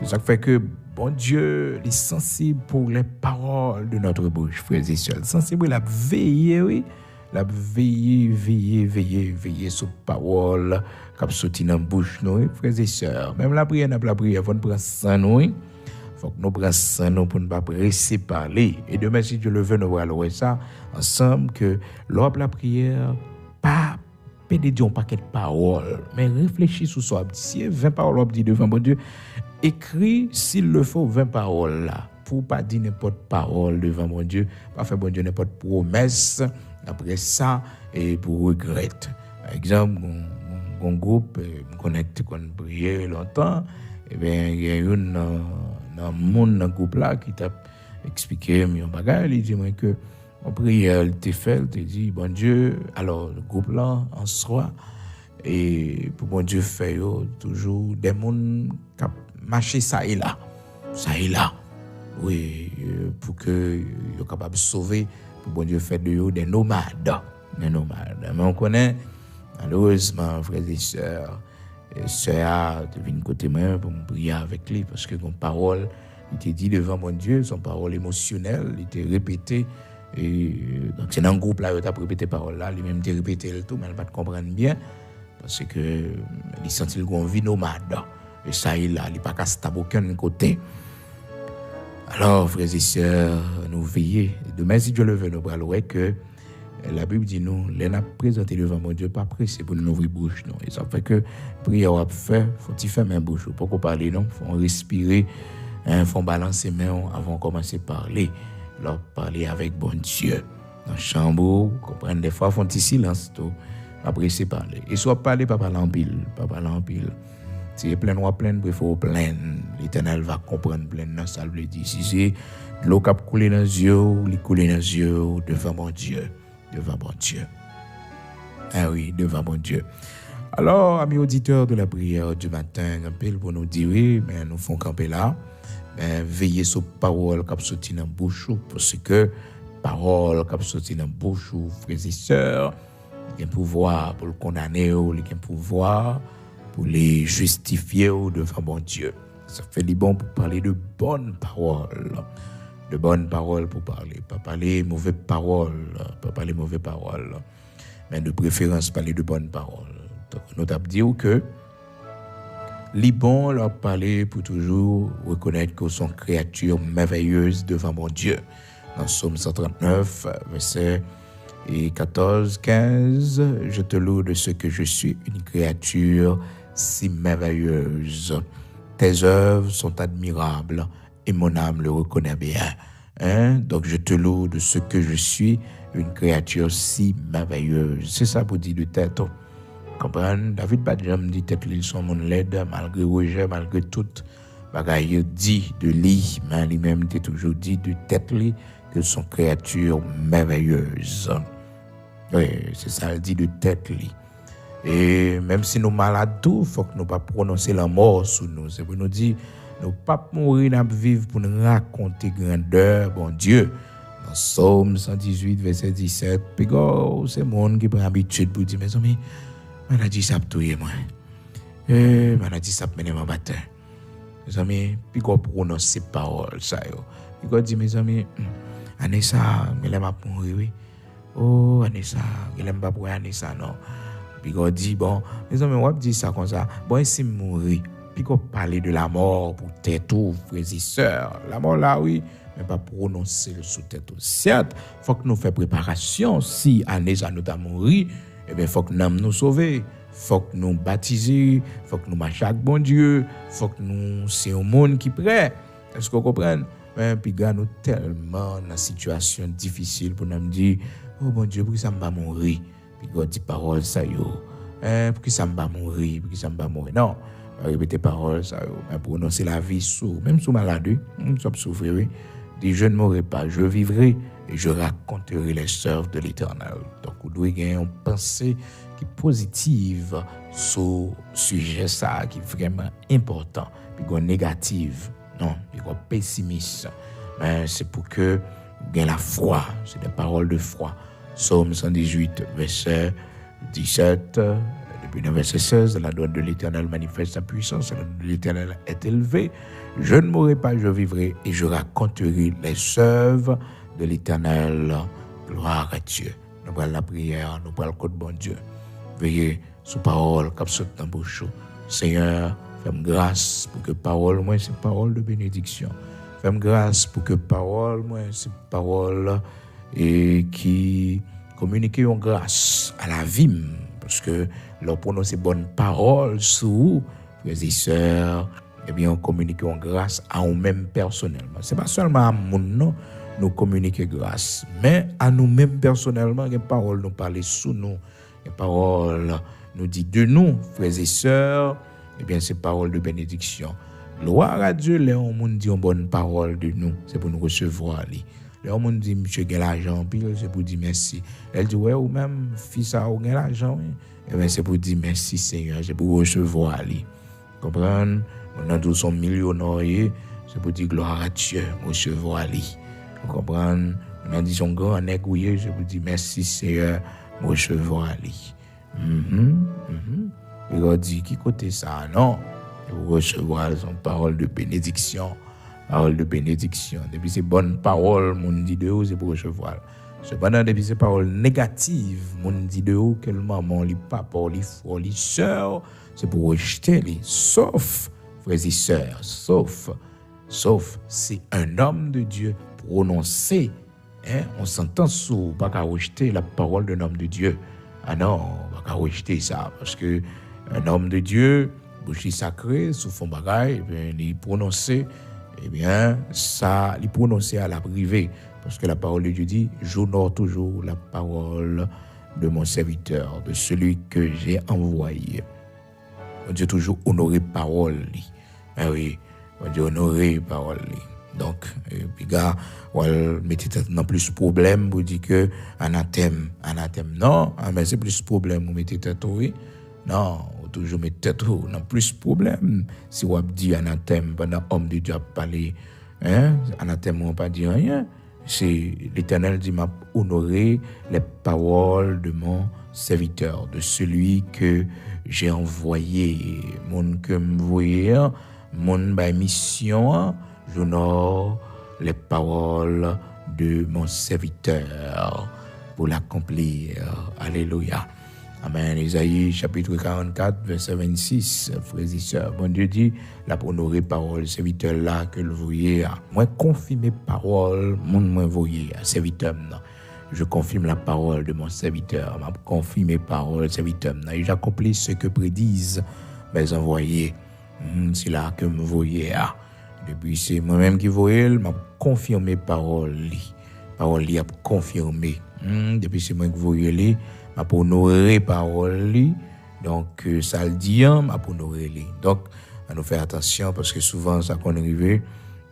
Ça fait que bon Dieu est sensible pour les paroles de notre bouche, frères et sœurs. Sensible à veiller, oui. la veiller sur parole qui sorti dans bouche nous, frères et sœurs. Même la prière, faut nous prendre ça nous. Faut que nous prenions ça nous pour ne pas presser parler. Et demain, si Dieu le veut, nous allons ça ensemble que lors de la prière, pas pédé un paquet de paroles, mais réfléchis sur ça. Si 20 paroles dit devant mon Dieu, écris s'il le faut 20 paroles là, pour pas dire n'importe parole devant mon Dieu, pas faire bon Dieu n'importe promesse après ça et pour regret. Par exemple, un groupe connecté qu'on priait longtemps, et bien il y a une dans monde dans groupe là qui t'a expliqué un bagage, il dit moi que on prière, il t'a fait, il t'a dit bon Dieu, alors le groupe là en soi et pour bon Dieu fait toujours des monde qui marcher ça et là. Oui, pour que yo capable de sauver, pour bon Dieu fait de eux des nomades. Mais on connaît malheureusement frères et sœurs de venir côté moi pour me prier avec lui parce que son parole il était dit devant mon Dieu, son parole émotionnelle, il était répété et donc c'est dans un groupe là il t'a répété parole là, lui-même il répété le tout mais il pas comprendre bien parce que il sentit le vie nomade et ça il a pas qu'à stable aucun côté. Alors frères et sœurs, nous veiller demain si Dieu le veut nous parlons que la Bible dit nous, les n'a présenté devant mon Dieu, pas pressé pour nous ouvrir bouche non. Et ça fait que prière à faire, faut-il faire main bouche, pour qu'on parler non, faut respirer, faut balancer main avant de commencer à parler. Alors parler avec bon Dieu. Dans la chambre, comprendre des fois font silence tout, pas pressé parler. Et soit parler pas parler en pile. Si est plein ou plein, il faut plein. L'Éternel va comprendre plein non, ça veut dire si c'est l'eau qui coule dans les yeux, il coule dans les yeux devant mon Dieu. Devant mon Dieu. Ah oui, devant mon Dieu. Alors, amis auditeurs de la prière du matin, un peu pour nous dire, oui, mais nous font camper là. Mais veillez sur parole qui sorti dans bouche parce que parole qui sorti dans bouche frères et sœurs, il y a un pouvoir pour le condamner, il y a un pouvoir pour les justifier devant mon Dieu. Ça fait du bon pour parler de bonnes paroles. De bonnes paroles pour parler, pas parler mauvaises paroles, mais de préférence parler de bonnes paroles. Donc, nous avons dit que les bons leur parler pour toujours reconnaître qu'ils sont créatures merveilleuses devant mon Dieu. Dans Psaume 139, verset 14, 15, je te loue de ce que je suis une créature si merveilleuse. Tes œuvres sont admirables. Et mon âme le reconnaît bien. Donc je te loue de ce que je suis, une créature si merveilleuse. C'est ça pour dire de tête. Comprenez? David Badjam dit tête ils sont mon laide, malgré rejet, malgré tout. Bagaille dit de lui, mais lui-même était toujours dit de tête lui que sont créatures merveilleuses. Oui, c'est ça, il dit de tête lui. Et même si nous malades tout, faut que nous pas prononcer la mort sur nous. C'est pour nous dire nous pas mourir, nous vivre pour nous raconter grandeur, bon Dieu. Dans Psaume 118, verset 17, puis c'est monde qui prend habitude pour dire, mes amis, on a dit ça pour tuer moi. On a dit ça pour mener mon baptême. Mes amis, puis prononce ces paroles, ça yo. Puis dit, mes amis, Anessa, mais elle m'a mourir, oui. Oh, Anessa, elle aime pas pour Anessa, non. Puis dit, bon, mes amis, on va dire ça comme ça. Bon, si mourir. Puis qu'on parle de la mort pour tête ou frères et sœurs. La mort là, oui, mais pas prononcer le sous tête ou. Certes, il faut que nous fassions préparation. Si Anessa nous a mouru, eh bien, il faut que nous sauver. Il faut que nous baptiser. Il faut que nous marchions avec bon Dieu. Il faut que nous c'est un monde qui est prêt. Est-ce que vous comprenez? Puis nous tellement dans une situation difficile pour nous dire, oh bon Dieu, pourquoi ça ne va pas mourir? Puis God dit parole, ça y est. Pourquoi ça ne va pas mourir? Pourquoi ça ne va pas mourir? Non. Répéter parole, ça, mais prononcer la vie sous, même sous maladie, nous sommes souffrés. Dit, je ne mourrai pas, je vivrai et je raconterai les œuvres de l'Éternel. Donc, vous devez avoir une pensée qui est positive sur le sujet ça, qui est vraiment important, puis une négative, non, puis une pessimiste. Mais c'est pour que vous ayez la foi, c'est des paroles de foi. Psaume 118, verset 17. Depuis le verset 16, la droite de l'Éternel manifeste sa puissance, la droite de l'Éternel est élevée. Je ne mourrai pas, je vivrai et je raconterai les œuvres de l'Éternel. Gloire à Dieu. nous prenons la prière, nous prenons le code bon Dieu. Veillez sur parole qui saute dans bouche. Seigneur, fais-moi grâce pour que parole, moi, c'est parole de bénédiction. Fais-moi grâce pour que parole, moi, c'est parole et qui communique en grâce à la vie. Parce que leur prononcer bonne parole sur vous, frères et sœurs, eh bien, on communique en grâce à nous-mêmes personnellement. Ce n'est pas seulement à nous, nous communiquer grâce, mais à nous-mêmes personnellement, les paroles nous parlent sous nous, les paroles nous disent de nous, frères et sœurs, eh bien, c'est paroles de bénédiction. Gloire à Dieu, les gens disent une bonne parole de nous, c'est pour nous recevoir. Les gens disent, monsieur, gagne l'argent, puis c'est pour dire merci. Elle dit, ouais, ou même, fils, ça, ou gagne l'argent, eh bien, c'est pour dire merci, Seigneur, c'est pour recevoir. Comprenez? Maintenant, tous sont millionnaires, c'est pour dire gloire à Dieu, recevoir. Vous comprenez? Maintenant, ils sont grands, négouillés, c'est pour dire merci, Seigneur, recevoir. Il dit, qui côté ça? Non. Vous recevoir son parole de bénédiction. Parole de bénédiction. Depuis ces bonnes paroles, mon dit de haut, c'est pour recevoir. Cependant, depuis ces paroles négatives, mon dit de haut, quel maman, les papa, les frères, les sœurs, c'est pour rejeter les. Sauf, frères et sœurs, sauf, c'est un homme de Dieu prononcé. On s'entend sur, pas qu'à rejeter la parole d'un homme de Dieu. Ah non, pas qu'à rejeter ça, parce que un homme de Dieu, bouche sacré, sous fond bagaille, il prononçait, eh bien, ça, il prononçait à la privée. Parce que la parole de Dieu dit, j'honore toujours la parole de mon serviteur, de celui que j'ai envoyé. On dit toujours honorer parole. Ah oui, on dit honorer parole. Donc, puis gars, on mettait dans plus problème pour dire que anathème. Non, mais c'est plus problème, on mettait tête oui. Non, on toujours mettre tête non plus problème. Si on dit anathème pendant homme de Dieu a parlé, anathème on pas dit rien. C'est l'Éternel dit m'a honoré les paroles de mon serviteur, de celui que j'ai envoyé, mon que m'envoyé, mon mission, j'honore les paroles de mon serviteur pour l'accomplir. Alléluia. Amen. Isaïe chapitre 44, verset 26, frères et sœurs. Bon Dieu dit, la pour honorer parole, serviteur là que le voyez, moi confirmer parole, moi voyez, serviteur non. Je confirme la parole de mon serviteur, m'a confirmé parole, serviteur non. Et j'accomplis ce que prédisent mes envoyés. C'est là que me voyez. Depuis c'est moi-même qui voyais, m'a confirmé parole. Parole li a confirmé. Depuis c'est moi qui voyais m'a pour honorer parole li. Donc ça le dit m'a pour honorer li. Donc à nous faire attention parce que souvent ça qu'on arrive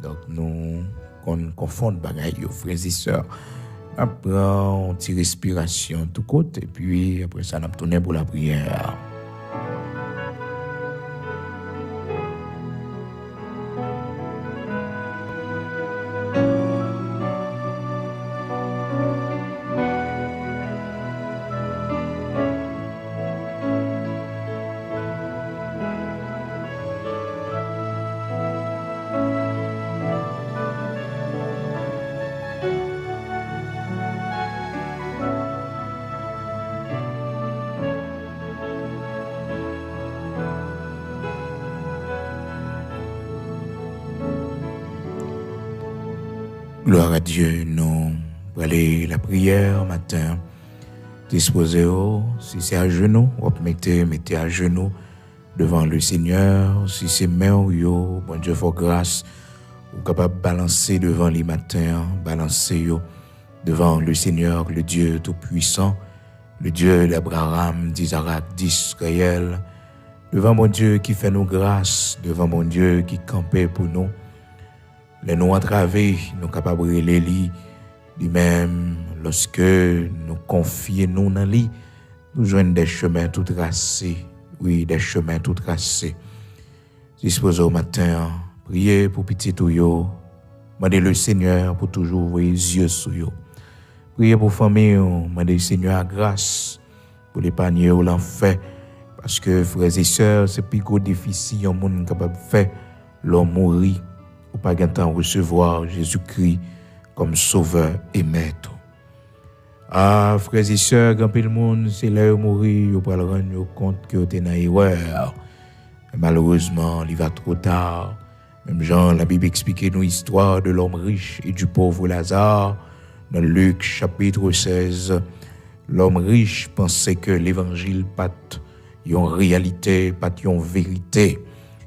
donc nous qu'on confond bagaille frères et sœurs. Après on tire respiration tout côté et puis après ça on tourner pour la prière. Gloire à Dieu, nous aller la prière matin. Disposez-vous, si c'est à genoux, mettez à genoux devant le Seigneur. Si c'est main ou bon Dieu, faut grâce, vous capable de balancer devant les matins, balancer devant le Seigneur, le Dieu Tout-Puissant, le Dieu d'Abraham, d'Isaac, d'Israël, devant mon Dieu qui fait nous grâce, devant mon Dieu qui campait pour nous. Les nous entravés, nous capables de les lire, lui-même, lorsque nous confions nous dans lui, nous joignons des chemins tout tracés. Oui, des chemins tout tracés. Disposez au matin, priez pour petit touyo, demandez le Seigneur pour toujours ouvrir les yeux sur vous. Priez pour famille, demandez le Seigneur grâce pour l'épargner ou l'enfer. Parce que frères et sœurs, c'est plus gros difficile, un monde capable de faire, l'homme mourir. Ou pas qu'un temps recevoir Jésus-Christ comme sauveur et maître. Ah, frères et sœurs, grand pile monde, c'est là où mourir, vous pouvez rendre compte que vous êtes dans l'erreur. Malheureusement, il va trop tard. Même Jean, la Bible explique nous l'histoire de l'homme riche et du pauvre Lazare. Dans Luc chapitre 16, l'homme riche pensait que l'évangile pas en réalité, pas en vérité.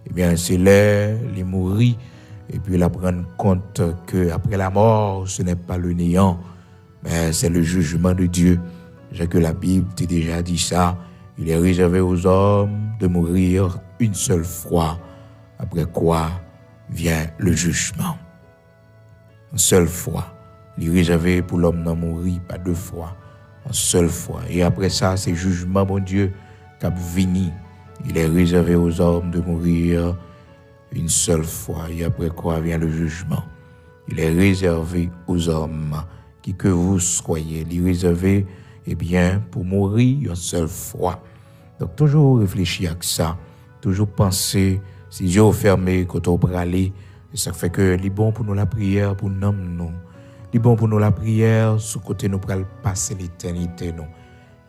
Eh bien, c'est là, il mourit, et puis il a prendre compte que après la mort, ce n'est pas le néant, mais c'est le jugement de Dieu. J'ai que la Bible t'a déjà dit ça. Il est réservé aux hommes de mourir une seule fois, après quoi vient le jugement. Une seule fois. Il est réservé pour l'homme de mourir, pas deux fois. Une seule fois. Et après ça, c'est jugement, mon Dieu, qui vini. Il est réservé aux hommes de mourir une seule fois. Et après quoi vient le jugement. Il est réservé aux hommes qui que vous soyez. Il est réservé, eh bien, pour mourir une seule fois. Donc, toujours réfléchir à ça. Toujours penser, si les yeux fermés, quand on peut aller, et ça fait que c'est bon pour nous la prière, pour nous. C'est bon pour nous la prière, sous côté nous pour passer l'éternité.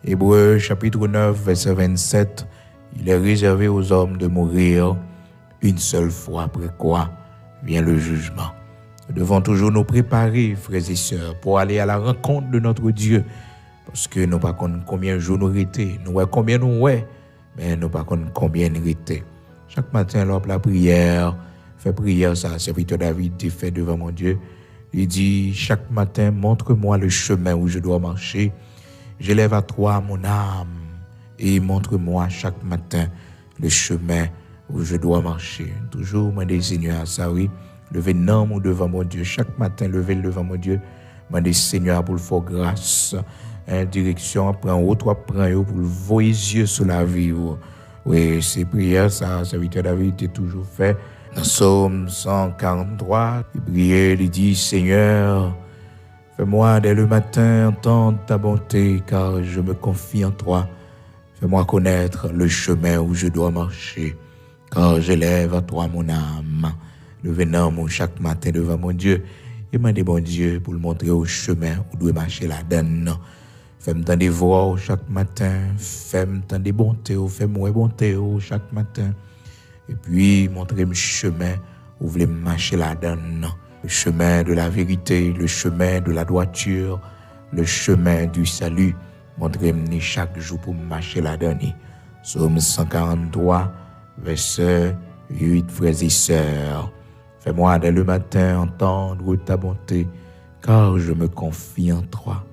Hébreux chapitre 9, verset 27, il est réservé aux hommes de mourir une seule fois, après quoi vient le jugement. Nous devons toujours nous préparer, frères et sœurs, pour aller à la rencontre de notre Dieu. Parce que nous ne savons pas combien de jours nous restés, nous voyons combien nous ouais, mais nous ne savons pas combien nous restés. Chaque matin, lors de la prière, fait prière, ça, serviteur David, il fait devant mon Dieu. Il dit, chaque matin, montre-moi le chemin où je dois marcher. J'élève à toi mon âme et montre-moi chaque matin le chemin où je dois marcher. Toujours, moi, des Seigneur, ça oui, lever nom devant mon Dieu. Chaque matin, lever devant mon Dieu. Moi, des Seigneur, pour le faire grâce. Direction, prends haut, toi, prends haut, pour le voir les yeux sur la vie. Oui, ces prières, ça, serviteur David, est toujours fait. Dans Psaume 143, il priait, il dit, Seigneur, fais-moi dès le matin entendre ta bonté, car je me confie en toi. Fais-moi connaître le chemin où je dois marcher, car j'élève à toi mon âme. Levez-nous chaque matin devant mon Dieu, et demandez mon Dieu pour le montrer au chemin où doit marcher la donne. Fais-moi entendre des voix chaque matin, fais-moi entendre des bontés, fais-moi bonté chaque matin. Et puis, montrez-moi le chemin où vous voulez marcher la donne. Le chemin de la vérité, le chemin de la droiture, le chemin du salut. Montrez-moi chaque jour pour marcher la donne. Psaume 143, verset 8, frères et sœurs. Fais-moi dès le matin entendre ta bonté, car je me confie en toi.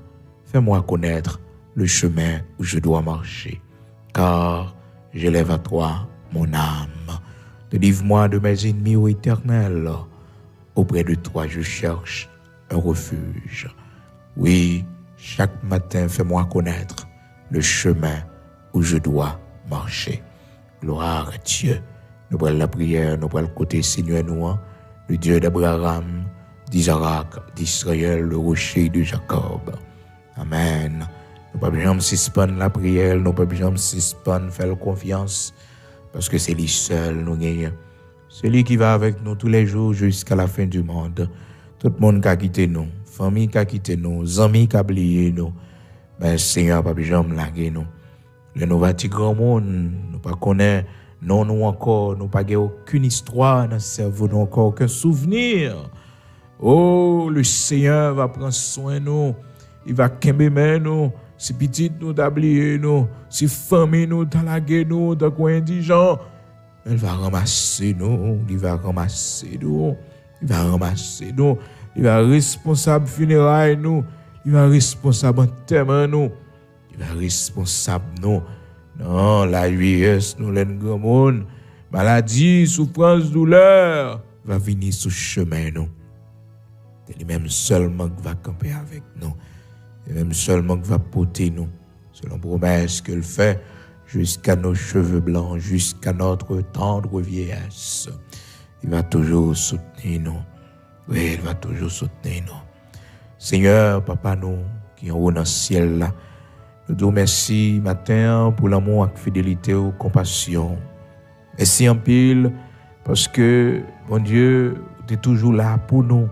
Fais-moi connaître le chemin où je dois marcher, car j'élève à toi mon âme. Délivre-moi de mes ennemis, ô Éternel. Auprès de toi, je cherche un refuge. Oui, chaque matin, fais-moi connaître le chemin où je dois marcher. Gloire à Dieu. Nous prenons la prière, nous prenons le côté Seigneur nous, le Dieu d'Abraham, d'Isaac, d'Israël, le rocher de Jacob. Amen. Nous ne pouvons jamais suspendre la prière, nous ne pouvons jamais suspendre faire confiance. Parce que c'est lui seul nous gagnons. C'est lui qui va avec nous tous les jours jusqu'à la fin du monde. Tout le monde qui a quitté nous, famille qui a quitté nous, amis qui a oublié nous. Mais Seigneur, pas jamais laguer nous. Le nous va petit grand monde, nous pas connaître, non nous encore, nous pas aucune histoire dans le cerveau, nous encore aucun souvenir. Oh, le Seigneur va prendre soin de nous. Il va kembe nous. Si petit nous d'oublier nous, si famille nous d'alaguer nous, de quoi indigent, elle va ramasser nous, il va ramasser nous, il va ramasser nous, il va responsable funérailles nous, il va responsable enterrement nous, il va responsable nous. Non, la vieillesse nous l'aide grand monde, maladie, souffrance, douleur, va venir sur chemin nous. C'est lui-même seulement qui va camper avec nous. Et même seulement qui va porter nous, selon promesse qu'il fait, jusqu'à nos cheveux blancs, jusqu'à notre tendre vieillesse. Il va toujours soutenir nous. Oui, il va toujours soutenir nous. Seigneur, Papa, nous, qui en haut dans le ciel, là, nous te remercions matin pour l'amour, la fidélité, la compassion. Merci en pile, parce que, mon Dieu, tu es toujours là pour nous.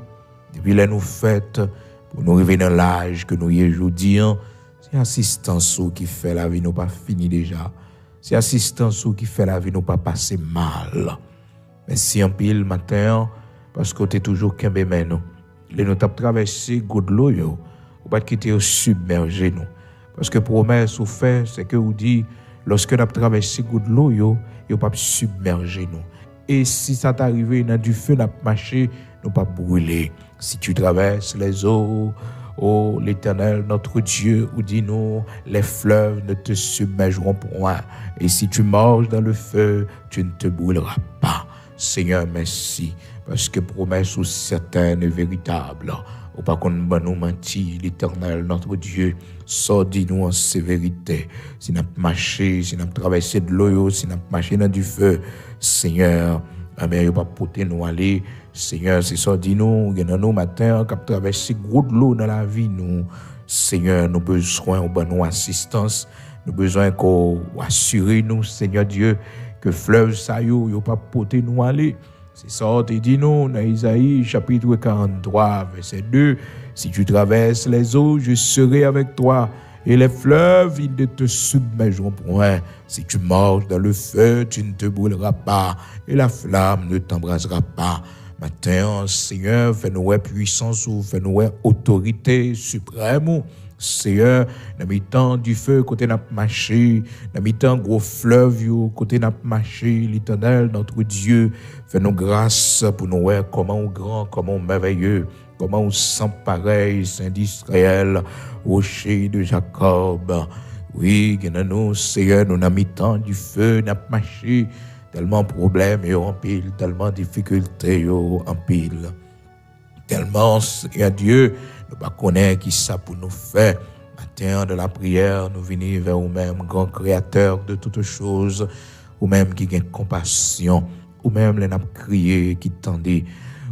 Depuis là, nous faites, pour nous arriver dans l'âge que nous y aujourd'hui. C'est assistance qui fait la vie nous pas fini déjà. C'est assistance qui fait la vie nous pas passer mal. Merci en pile matin parce que tu es toujours kembe men nous. Les nous t'a traversé goutte l'eau yo, ou pas quitter submerger nous. Parce que promesse ou fait c'est que vous dit lorsque nous traversé goutte l'eau yo pas submerger nous. Et si ça t'arrive dans du feu n'a marché, nous pas brûler. Si tu traverses les eaux, ô l'Éternel, notre Dieu, ou dis-nous, les fleuves ne te submergeront point. Et si tu marches dans le feu, tu ne te brûleras pas. Seigneur, merci, parce que promesse ou certaine et véritable. Ou pas qu'on nous mentit, l'Éternel, notre Dieu, sort dis-nous en ces vérités. Si nous marché, si nous traversé de l'eau, si nous marché dans du feu, Seigneur, mais pas porter nous aller. Seigneur, c'est ça dis-nous, dans nos matins, qui traversé gros de l'eau dans la vie, nous. Seigneur, nous besoin de nos assistance, nous besoin qu'on assure nous, Seigneur Dieu, que fleuve ça yo pas porter nous aller. C'est ça, tu dis nous dans Isaïe chapitre 43, verset 2. Si tu traverses les eaux, je serai avec toi. Et les fleuves, ils ne te submergeront point. Si tu marches dans le feu, tu ne te brûleras pas. Et la flamme ne t'embrasera pas. Maintenant, Seigneur, fais-nous puissance ou fais-nous autorité suprême. Seigneur, dans le temps du feu, côté n'a marché, dans le temps gros fleuve, côté n'a marché, l'Éternel, notre Dieu, fais-nous grâce pour nous voir comment on grand, comment on merveilleux, comment on sent pareil, Saint d'Israël, rocher de Jacob. Oui, nous, Seigneur, nous n'avons temps du feu, n'a marché, tellement de problèmes en pile, tellement de difficultés en pile. Tellement, Seigneur Dieu, nous ne connaissons pas qui ça pour nous faire. Matin de la prière, nous venons vers vous-même, grand créateur de toutes choses, ou même qui a compassion, ou même les n'a crié, qui tendait,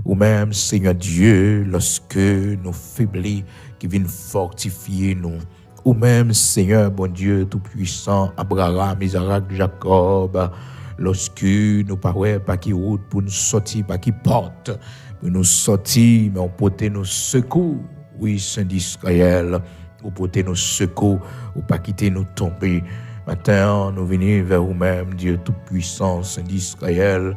ou même, Seigneur Dieu, lorsque nous faiblis, qui viennent fortifier nous, ou même, Seigneur, bon Dieu, tout-puissant, Abraham, Isaac, Jacob, lorsque nous parlons pas qui route pour nous sortir, pas qui porte, pour nous sortir, mais on porte nos secours. Oui, Saint d'Israël, vous portez nos secours, ou pas quitter nous tomber. Maintenant, nous venons vers vous-même, Dieu Tout-Puissant, Saint d'Israël,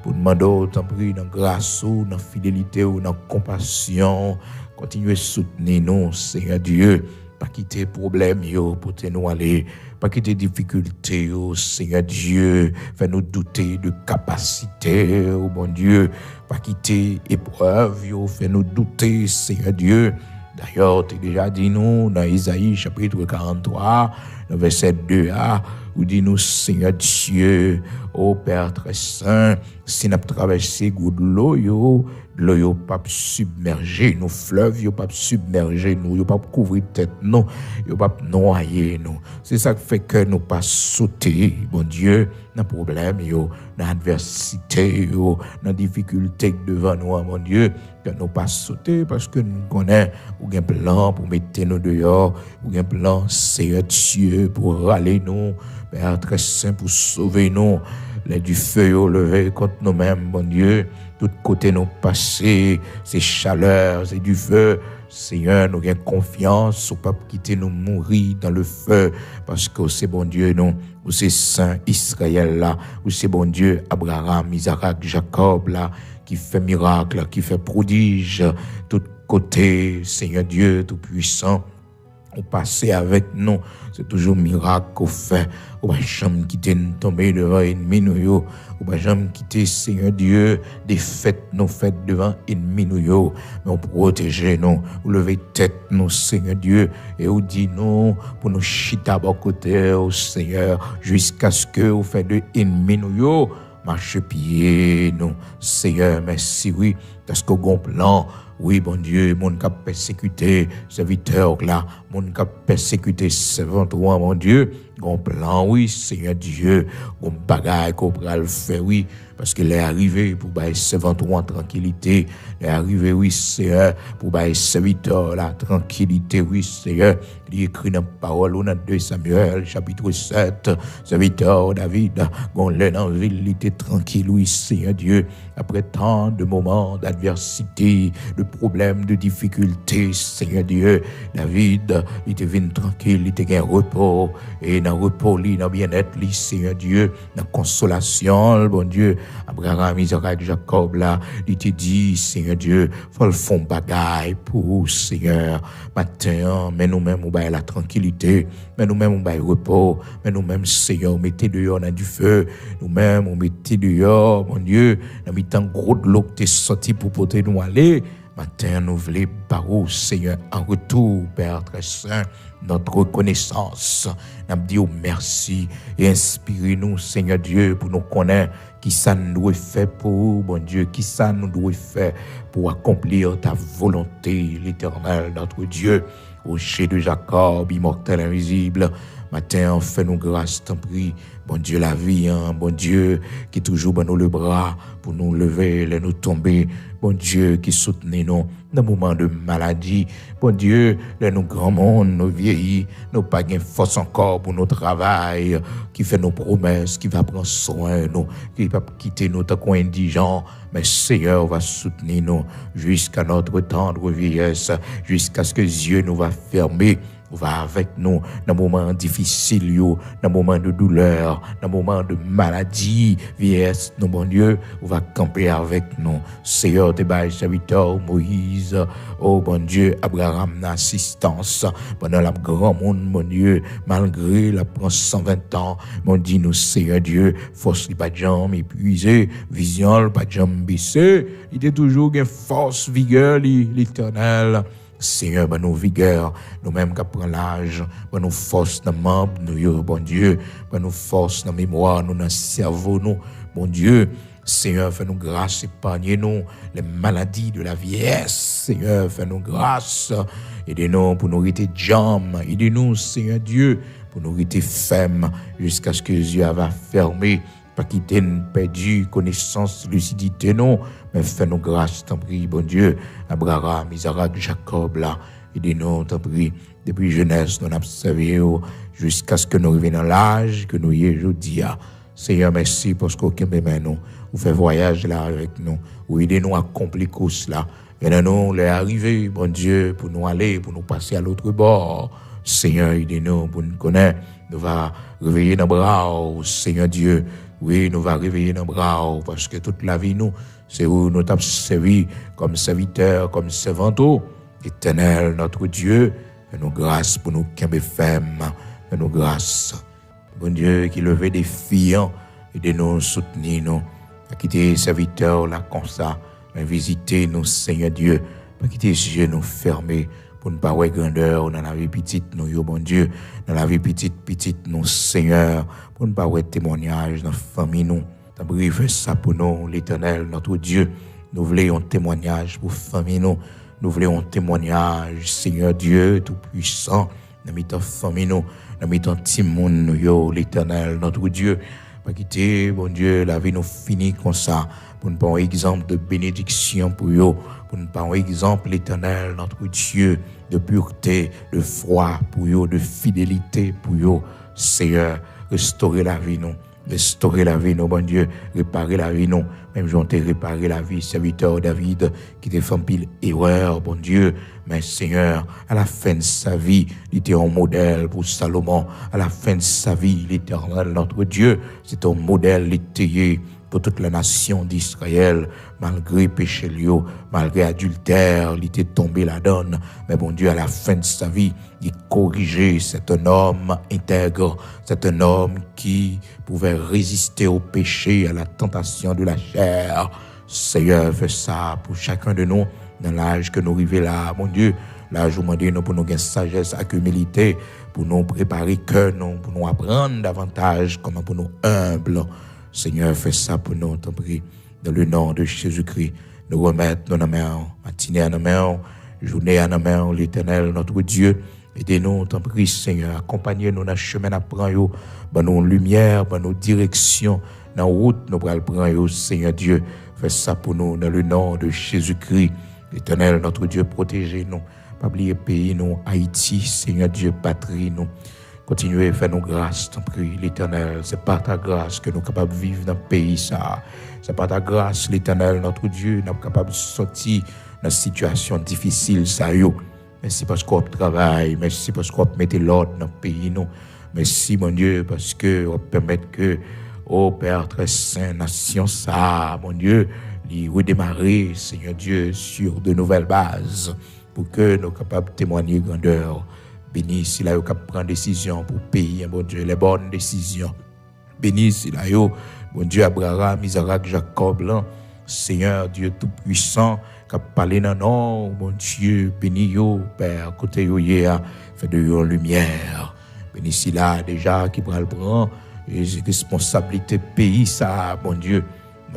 pour demander, t'en prie, dans grâce, dans fidélité, ou dans compassion, continuez à soutenir nous, Seigneur Dieu. Pas quitter problème yo pour nous aller, pas quitter difficulté yo, Seigneur Dieu, fais-nous douter de capacité, oh mon Dieu, pas quitter épreuve yo, fais-nous douter, Seigneur Dieu. D'ailleurs, tu as déjà dit nous dans Isaïe chapitre 43, verset 2a, où dit nous, Seigneur Dieu, ô Père très saint, si nous avons traversé l'eau yo pas submerger nos fleuves, yo pas submerger nous, yo pas couvrir tête nous, yo pas noyer nous. C'est ça qui fait que nous pas sauter, bon Dieu, dans problème yo, dans adversité yo, dans difficulté devant nous, mon Dieu, que nous pas sauter parce que nous connaissons ou un plan pour mettre nous dehors, ou un plan Seigneur Dieu pour râler nous, Père très saint pour sauver nous, les du feu yo levé contre nous-mêmes, mon Dieu. Tout côté nous passer, c'est chaleur, c'est du feu. Seigneur, nous avons confiance, ou pas quitter nous mourir dans le feu, parce que c'est bon Dieu, nous, ou c'est Saint Israël là, ou c'est bon Dieu, Abraham, Isaac, Jacob là, qui fait miracle, qui fait prodige, tout côté, Seigneur Dieu, tout-puissant. Ou passer avec nous, c'est toujours miracle qu'on fait. Ou pas jamais quitter nous tomber devant ennemi nous, ou pas jamais quitter Seigneur Dieu des fêtes nous faites devant ennemi nous, mais on protéger nous, ou lever tête nous Seigneur Dieu et ou dit nous pour nous chiter à côté au Seigneur jusqu'à ce que vous faites de ennemi nous marche pied nous Seigneur merci oui parce que bon plan. Oui, bon Dieu, mon cap persécuté, serviteur là, mon cap persécuté, servant toi, mon Dieu, gon plan, oui, Seigneur Dieu, gon bagaille qu'on pourra le faire, oui, parce qu'il est arrivé pour bailler servantou en tranquillité, il est arrivé, oui, Seigneur, pour bailler serviteur la tranquillité, oui, Seigneur, il écrit dans la parole, on a 2 Samuel, chapitre 7, serviteur David, gon l'est dans la ville, il était tranquille, oui, Seigneur Dieu, après tant de moments d'adversité, de problèmes, de difficultés, Seigneur Dieu, David, il était venu tranquille, il était gain repos, et dans le repos, dans le bien-être, Seigneur Dieu, dans la consolation, bon Dieu, Abraham, Isaac, Jacob, là, il te dit, Seigneur Dieu, faut le fond bagaille pour Seigneur. Matin, mais nous-mêmes, on baille la tranquillité, mais nous-mêmes, on baille repos, mais nous-mêmes, Seigneur, on mettait dehors dans du feu, nous-mêmes, on mettait dehors, mon Dieu, dans le temps gros de l'eau que t'es sorti pour porter nous aller. Matin, nous voulons barreau, Seigneur, en retour, Père très saint, notre reconnaissance. Nous disons merci et inspirez-nous, Seigneur Dieu, pour nous connaître qui ça nous doit faire pour, bon Dieu, qui ça nous doit faire pour accomplir ta volonté, l'Éternel, notre Dieu, rocher de Jacob, immortel, invisible. Matin, fais-nous grâce, t'en prie. Bon Dieu, la vie, hein, bon Dieu, qui toujours dans nous le bras pour nous lever, les nous tomber. Bon Dieu, qui soutenez nous dans le moment de maladie. Bon Dieu, les nous grand monde, nous vieillis, nous pas de force encore pour notre travail, qui fait nos promesses, qui va prendre soin de nous, qui va quitter nous tant qu'on indigent. Mais Seigneur va soutenir nous jusqu'à notre tendre vieillesse, jusqu'à ce que Dieu nous va fermer. Va avec nous dans moments difficiles, dans moments de douleur, dans moments de maladie, vieillesse, nos bon Dieu, va camper avec nous. Seigneur, tes bails serviteurs, Moïse, oh bon Dieu, Abraham, assistance, pendant la grand monde, mon Dieu, malgré la prend 120 ans, mon dit nous, Seigneur Dieu, force pas de jambes épuisée, vision pas de jambes baissées, il est toujours une force, vigueur, l'Éternel. Seigneur, ben nos vigueurs, nous-mêmes qui prenons l'âge, ben nos forces dans les membres, nous, bon Dieu, ben nos forces dans la mémoire, nous, dans le cerveau, nous, bon Dieu. Seigneur, fais-nous grâce, épargnez-nous les maladies de la vieillesse. Seigneur, fais-nous grâce, aidez-nous pour nous rester jambes, aidez-nous, Seigneur Dieu, pour nous rester fermes, jusqu'à ce que Dieu va fermer. Pas quitter une perdue, connaissance, lucidité, non, mais fais-nous grâce, t'en prie, bon Dieu, Abraham, Isaac, Jacob, là, aidez-nous, t'en prie, depuis jeunesse, nous avons servi jusqu'à ce que nous arrivions dans l'âge que nous y est aujourd'hui. Seigneur, merci parce qu'aucun même nous, vous faites voyage là avec nous, vous aidez-nous à accomplir cela. Venez-nous les arriver, bon Dieu, pour nous aller, pour nous passer à l'autre bord. Seigneur, aidez-nous pour nous connaître, nous va réveiller nos bras, Seigneur Dieu. Oui, nous va réveiller nos bras parce que toute la vie, nous, c'est où nous t'avons servi comme serviteurs, comme servantaux. Éternel, notre Dieu, fais-nous grâce pour nous qu'aimer femmes, fais-nous grâce. Bon Dieu, qui levait des filles, aidez-nous, soutenir nous, à quitter serviteurs là comme ça, à visiter nous, Seigneur Dieu, pas quitter les yeux nous fermer. Pour ne pas avoir grandeur dans la vie petite, nous, bon Dieu, dans la vie petite, nous, Seigneur, pour ne pas avoir témoignage dans la famille, nous. T'as briefé ça pour nous, l'Éternel, notre Dieu. Nous voulons un témoignage pour la famille, nous. Nous voulons un témoignage, Seigneur Dieu, tout-puissant, dans notre famille, nous, dans notre petit monde, nous, l'Éternel, notre Dieu. Pas quitter, bon Dieu, la vie nous finit comme ça, pour ne pas avoir exemple de bénédiction pour eux, pour ne pas avoir exemple, l'Éternel, notre Dieu, de pureté, de foi pour eux, de fidélité pour eux. Seigneur, restaurer la vie, nous. Restaurer la vie, nous, bon Dieu. Réparer la vie, nous. Même j'en ai réparé la vie, serviteur David, qui était fait pile erreur, bon Dieu. Mais Seigneur, à la fin de sa vie, il était un modèle pour Salomon. À la fin de sa vie, l'Éternel, notre Dieu, c'est un modèle, l'étayer pour toute la nation d'Israël, malgré péché, malgré adultère, il était tombé la donne. Mais bon Dieu, à la fin de sa vie, il corrigeait. C'est un homme intègre, c'est un homme qui pouvait résister au péché, à la tentation de la chair. Seigneur, fais ça pour chacun de nous, dans l'âge que nous arrivons là, mon Dieu. Là, je vous demande pour nous gagner sagesse, humilité, pour nous préparer cœur, pour nous apprendre davantage, comment pour nous humbles. Seigneur, fais ça pour nous, t'en prie, dans le nom de Jésus-Christ. Nous remettons nos mains, matinée à nos mains, journée à nos mains, l'Éternel, notre Dieu. Aidez-nous, t'en prie, Seigneur. Accompagnez-nous dans le chemin à prendre, dans nos lumières, dans nos directions, dans la route, nous allons prendre, Seigneur Dieu. Fais ça pour nous, dans le nom de Jésus-Christ. L'Éternel, notre Dieu, protégez-nous. Pas oublier pays, nous, Haïti, Seigneur Dieu, patrie, nous. Continuez à faire nos grâces, t'en prie, l'Éternel. C'est par ta grâce que nous sommes capables de vivre dans le pays, ça. C'est par ta grâce, l'Éternel, notre Dieu, nous sommes capables de sortir dans une situation difficile, ça, yo. Merci parce qu'on travaille, merci parce qu'on met l'ordre dans le pays, nous. Merci, mon Dieu, parce qu'on permet que, oh Père très saint, nation, ça, mon Dieu, de redémarrer, Seigneur Dieu, sur de nouvelles bases, pour que nous soyons capables de témoigner grandeur. Bénis si là, vous prendre décision pour payer, bon Dieu, les bonnes décisions. Bénis si là, bon Dieu, Abraham, Isaac, Jacob, là, Seigneur Dieu Tout-Puissant, qui a parlé dans nom, bon Dieu, bénis yo, Père, côté yo, fait de yo lumière. Bénis si là, déjà, qui prend le prend, les responsabilités pays, ça, bon Dieu.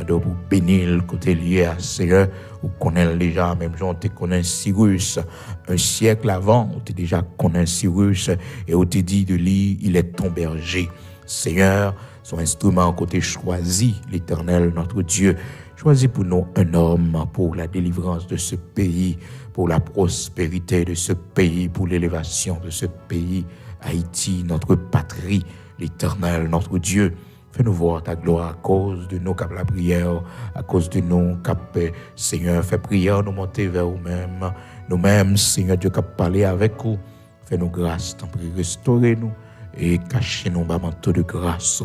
Pour bénir le côté lié à Seigneur, vous connaissez déjà, même si on te connaît Cyrus, un siècle avant, on te déjà connaît Cyrus, et on te dit de lui, il est ton berger. Seigneur, son instrument côté choisi, l'Éternel, notre Dieu, choisis pour nous un homme pour la délivrance de ce pays, pour la prospérité de ce pays, pour l'élévation de ce pays, Haïti, notre patrie, l'Éternel, notre Dieu. Fais-nous voir ta gloire à cause de nous cap la prière, à cause de nous cap, Seigneur, fais prière, nous monter vers nous-mêmes. Nous-mêmes, Seigneur Dieu, cap parler avec vous. Fais-nous grâce, t'en prie, restaurez-nous et cachez-nous bas manteau de grâce.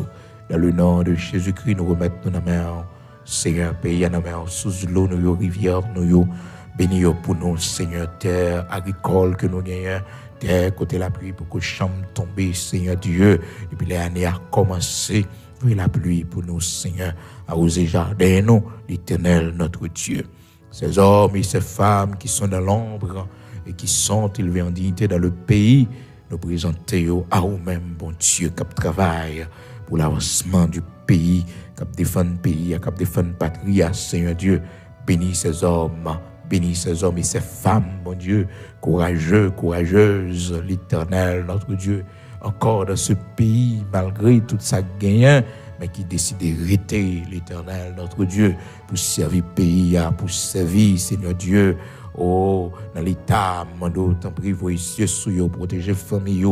Dans le nom de Jésus-Christ, nous remettons dans la main, Seigneur, pays à la main, sous l'eau, nous rivières, nous bénis pour nous, Seigneur, terre agricole que nous gagnons. Terre côté la pluie pour que chambre tombe, Seigneur Dieu, depuis l'année a commencé. Oui, la pluie pour nous, Seigneur, arroser jardin, nous, l'Éternel, notre Dieu. Ces hommes et ces femmes qui sont dans l'ombre et qui sont élevés en dignité dans le pays, nous présentons à vous-même, bon Dieu, qui travaille pour l'avancement du pays, qui défend le pays, qui défend la patrie, Seigneur Dieu. Bénis ces hommes. Bénis ces hommes et ces femmes, mon Dieu, courageux, courageuses, l'Éternel, notre Dieu, encore dans ce pays, malgré toute sa gagne, mais qui décide de rester l'Éternel, notre Dieu, pour servir le pays, pour servir, Seigneur Dieu, oh, dans l'État, mando, t'en prie, vos yeux sur eux, protéger famille,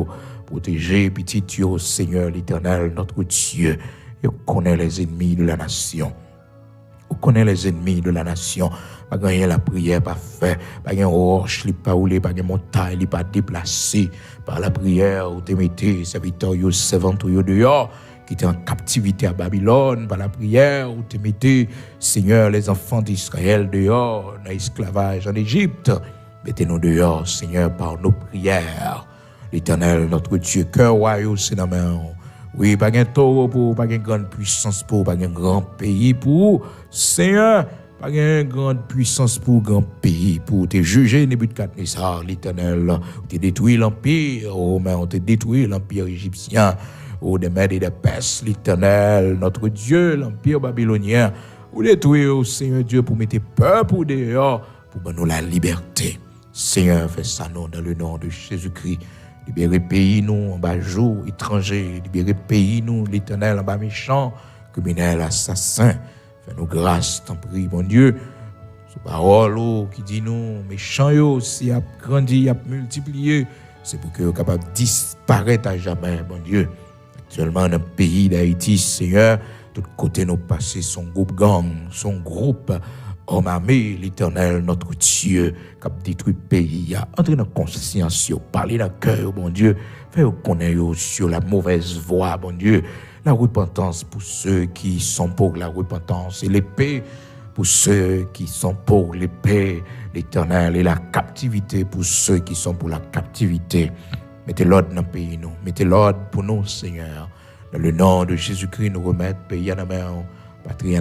protéger petit Dieu, Seigneur, l'Éternel, notre Dieu, et on connaît les ennemis de la nation. On connaît les ennemis de la nation. Pas gagner la prière, pas fait. Pas gagner roche, pas roulé, pas gagner montagne, pas déplacé. Par la prière, où te mettez serviteurs, servantes, dehors, qui étaient en captivité à Babylone. Par la prière, où te mettez, Seigneur, les enfants d'Israël dehors, dans l'esclavage en Égypte. Mettez-nous dehors, Seigneur, par nos prières. L'Éternel, notre Dieu, cœur royal, c'est dans main. Oui, pas un taureau pour, pas une grande puissance pour, pas un grand pays pour, Seigneur, pas une grande puissance pour, grand pays pour te juger, Nebuchadnezzar, l'Éternel, te détruire l'empire romain, on te détruire l'empire égyptien, ou des Mèdes et des Perses, l'Éternel, notre Dieu, l'empire babylonien, ou détruire, Seigneur Dieu, pour mettre peuple dehors, pour nous la liberté. Seigneur, fais ça, non, dans le nom de Jésus-Christ. Libérer pays, nous, en bas jour, étrangers. Libérer pays, nous, l'Éternel, en bas méchant, criminel, assassin. Fais-nous grâce, t'en prie, mon Dieu. Ce parole qui dit nous, méchants, si a grandi, a multiplié, c'est pour que vous capable de disparaître à jamais, mon Dieu. Actuellement, dans le pays d'Haïti, Seigneur, de tous côtés, nous passons son groupe gang, son groupe homme armé, l'Éternel, notre Dieu, qui a détruit le pays, entrez dans la conscience, parlez dans le cœur, bon Dieu, faites connaître sur la mauvaise voie, bon Dieu, la repentance pour ceux qui sont pour la repentance, et l'épée pour ceux qui sont pour l'épée, l'Éternel, et la captivité pour ceux qui sont pour la captivité. Mettez l'ordre dans le pays, nous, mettez l'ordre pour nous, Seigneur. Dans le nom de Jésus-Christ, nous remettons le pays à la main. Patrie,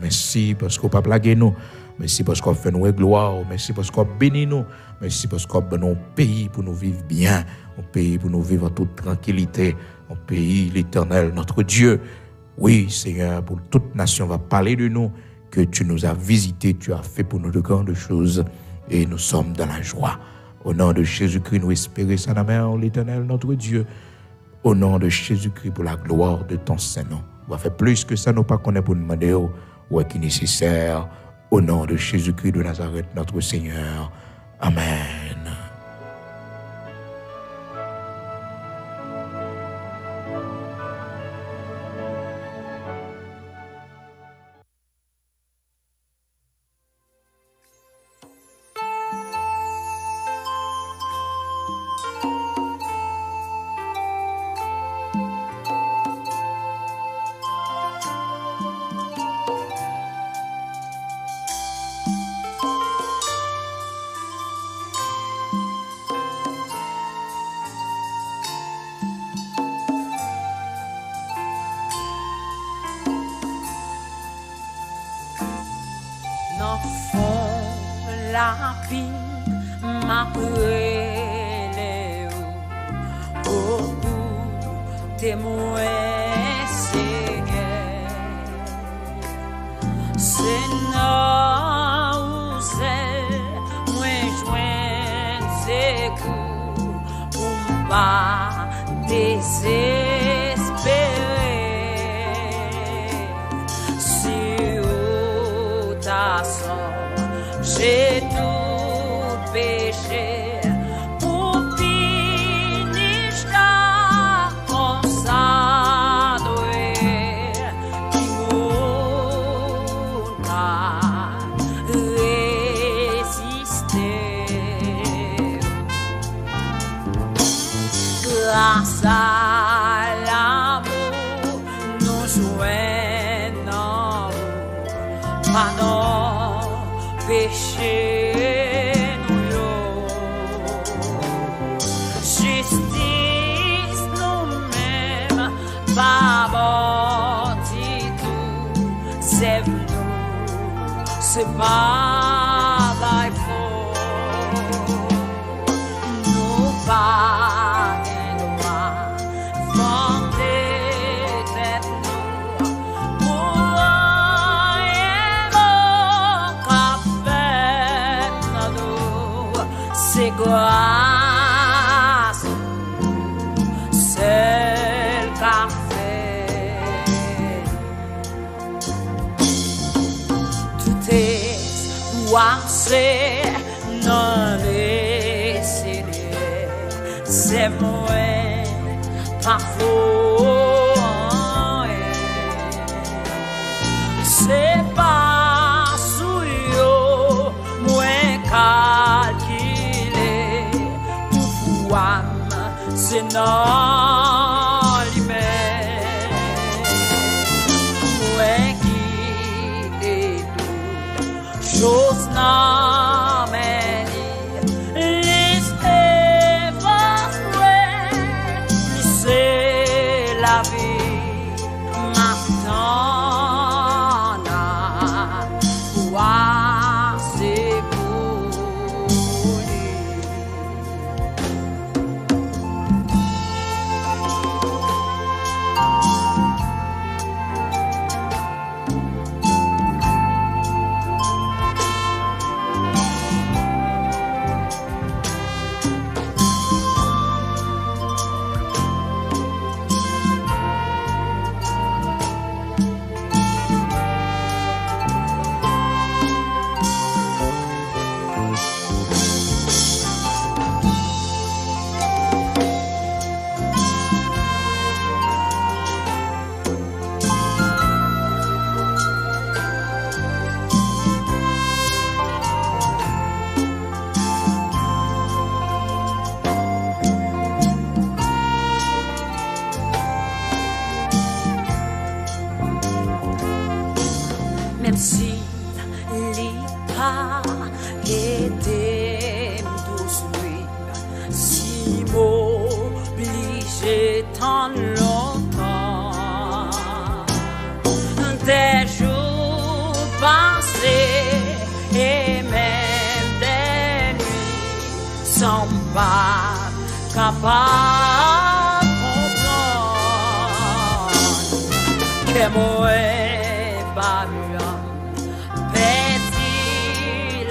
merci parce qu'on pas plagué nous. Merci parce qu'on fait nous gloire. Merci parce qu'on bénit nous. Merci parce qu'on donne un pays pour nous vivre bien. Un pays pour nous vivre en toute tranquillité. Un pays, l'Éternel, notre Dieu. Oui, Seigneur, pour toute nation va parler de nous. Que tu nous as visités, tu as fait pour nous de grandes choses. Et nous sommes dans la joie. Au nom de Jésus-Christ, nous espérons ça, Mère, l'Éternel, notre Dieu. Au nom de Jésus-Christ, pour la gloire de ton Saint-Nom. On va faire plus que ça, nous pas connaître pour nous demander, ou qui est nécessaire. Au nom de Jésus-Christ de Nazareth, notre Seigneur. Amen.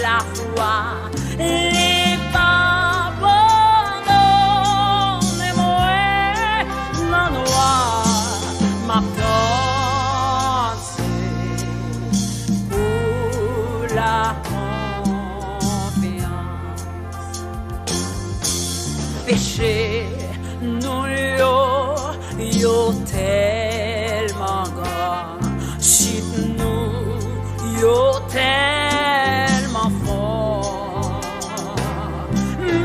La foi, les pas péché, nous yo tellement grand, chip nous yo tellement fort,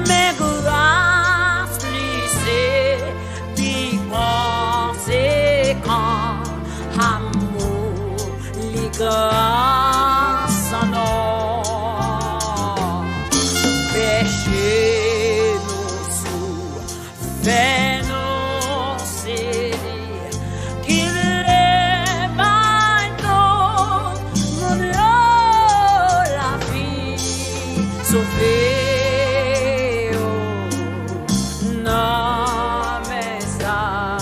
mais grâce lycée, puis conséquent, amour, les grâces en or, péché nous sous, fais-nous céder, qu'il est maintenant, mon Dieu, la vie, sauver, oh, non, mais Satan.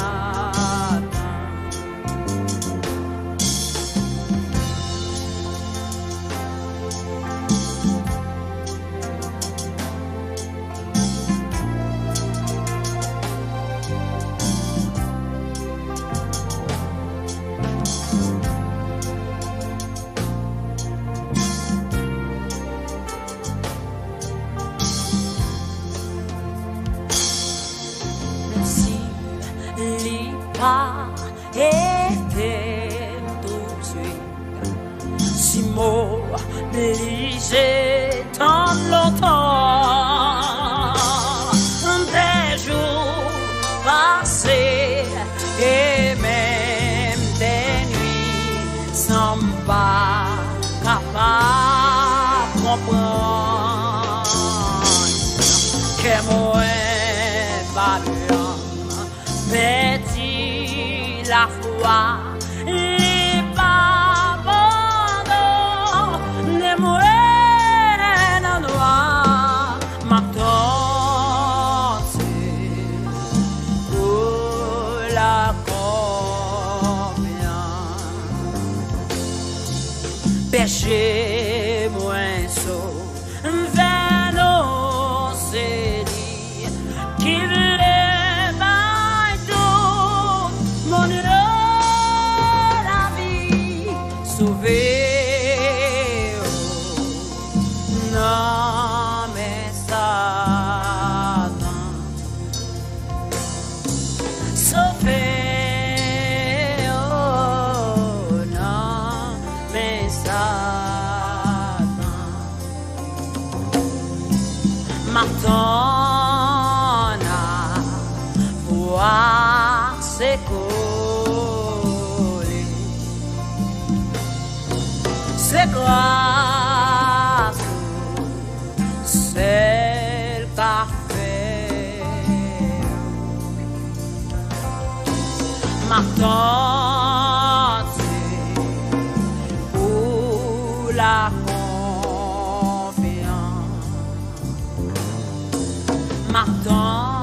Si les pas étaient tout de suite, si m'obligé tant longtemps, des jours passés et même des nuits sans pas capable de comprendre que moi Babylone petit la foi les pavons ne mourir en noir ma tante pour la confiance péché moins saut vers nos séries qu'il est maintenant mon Dieu la vie sauver non mais Satan sauver oh non mais Satan Matona voir c'est collé c'est grâce c'est le café Matona pour la confiance Martin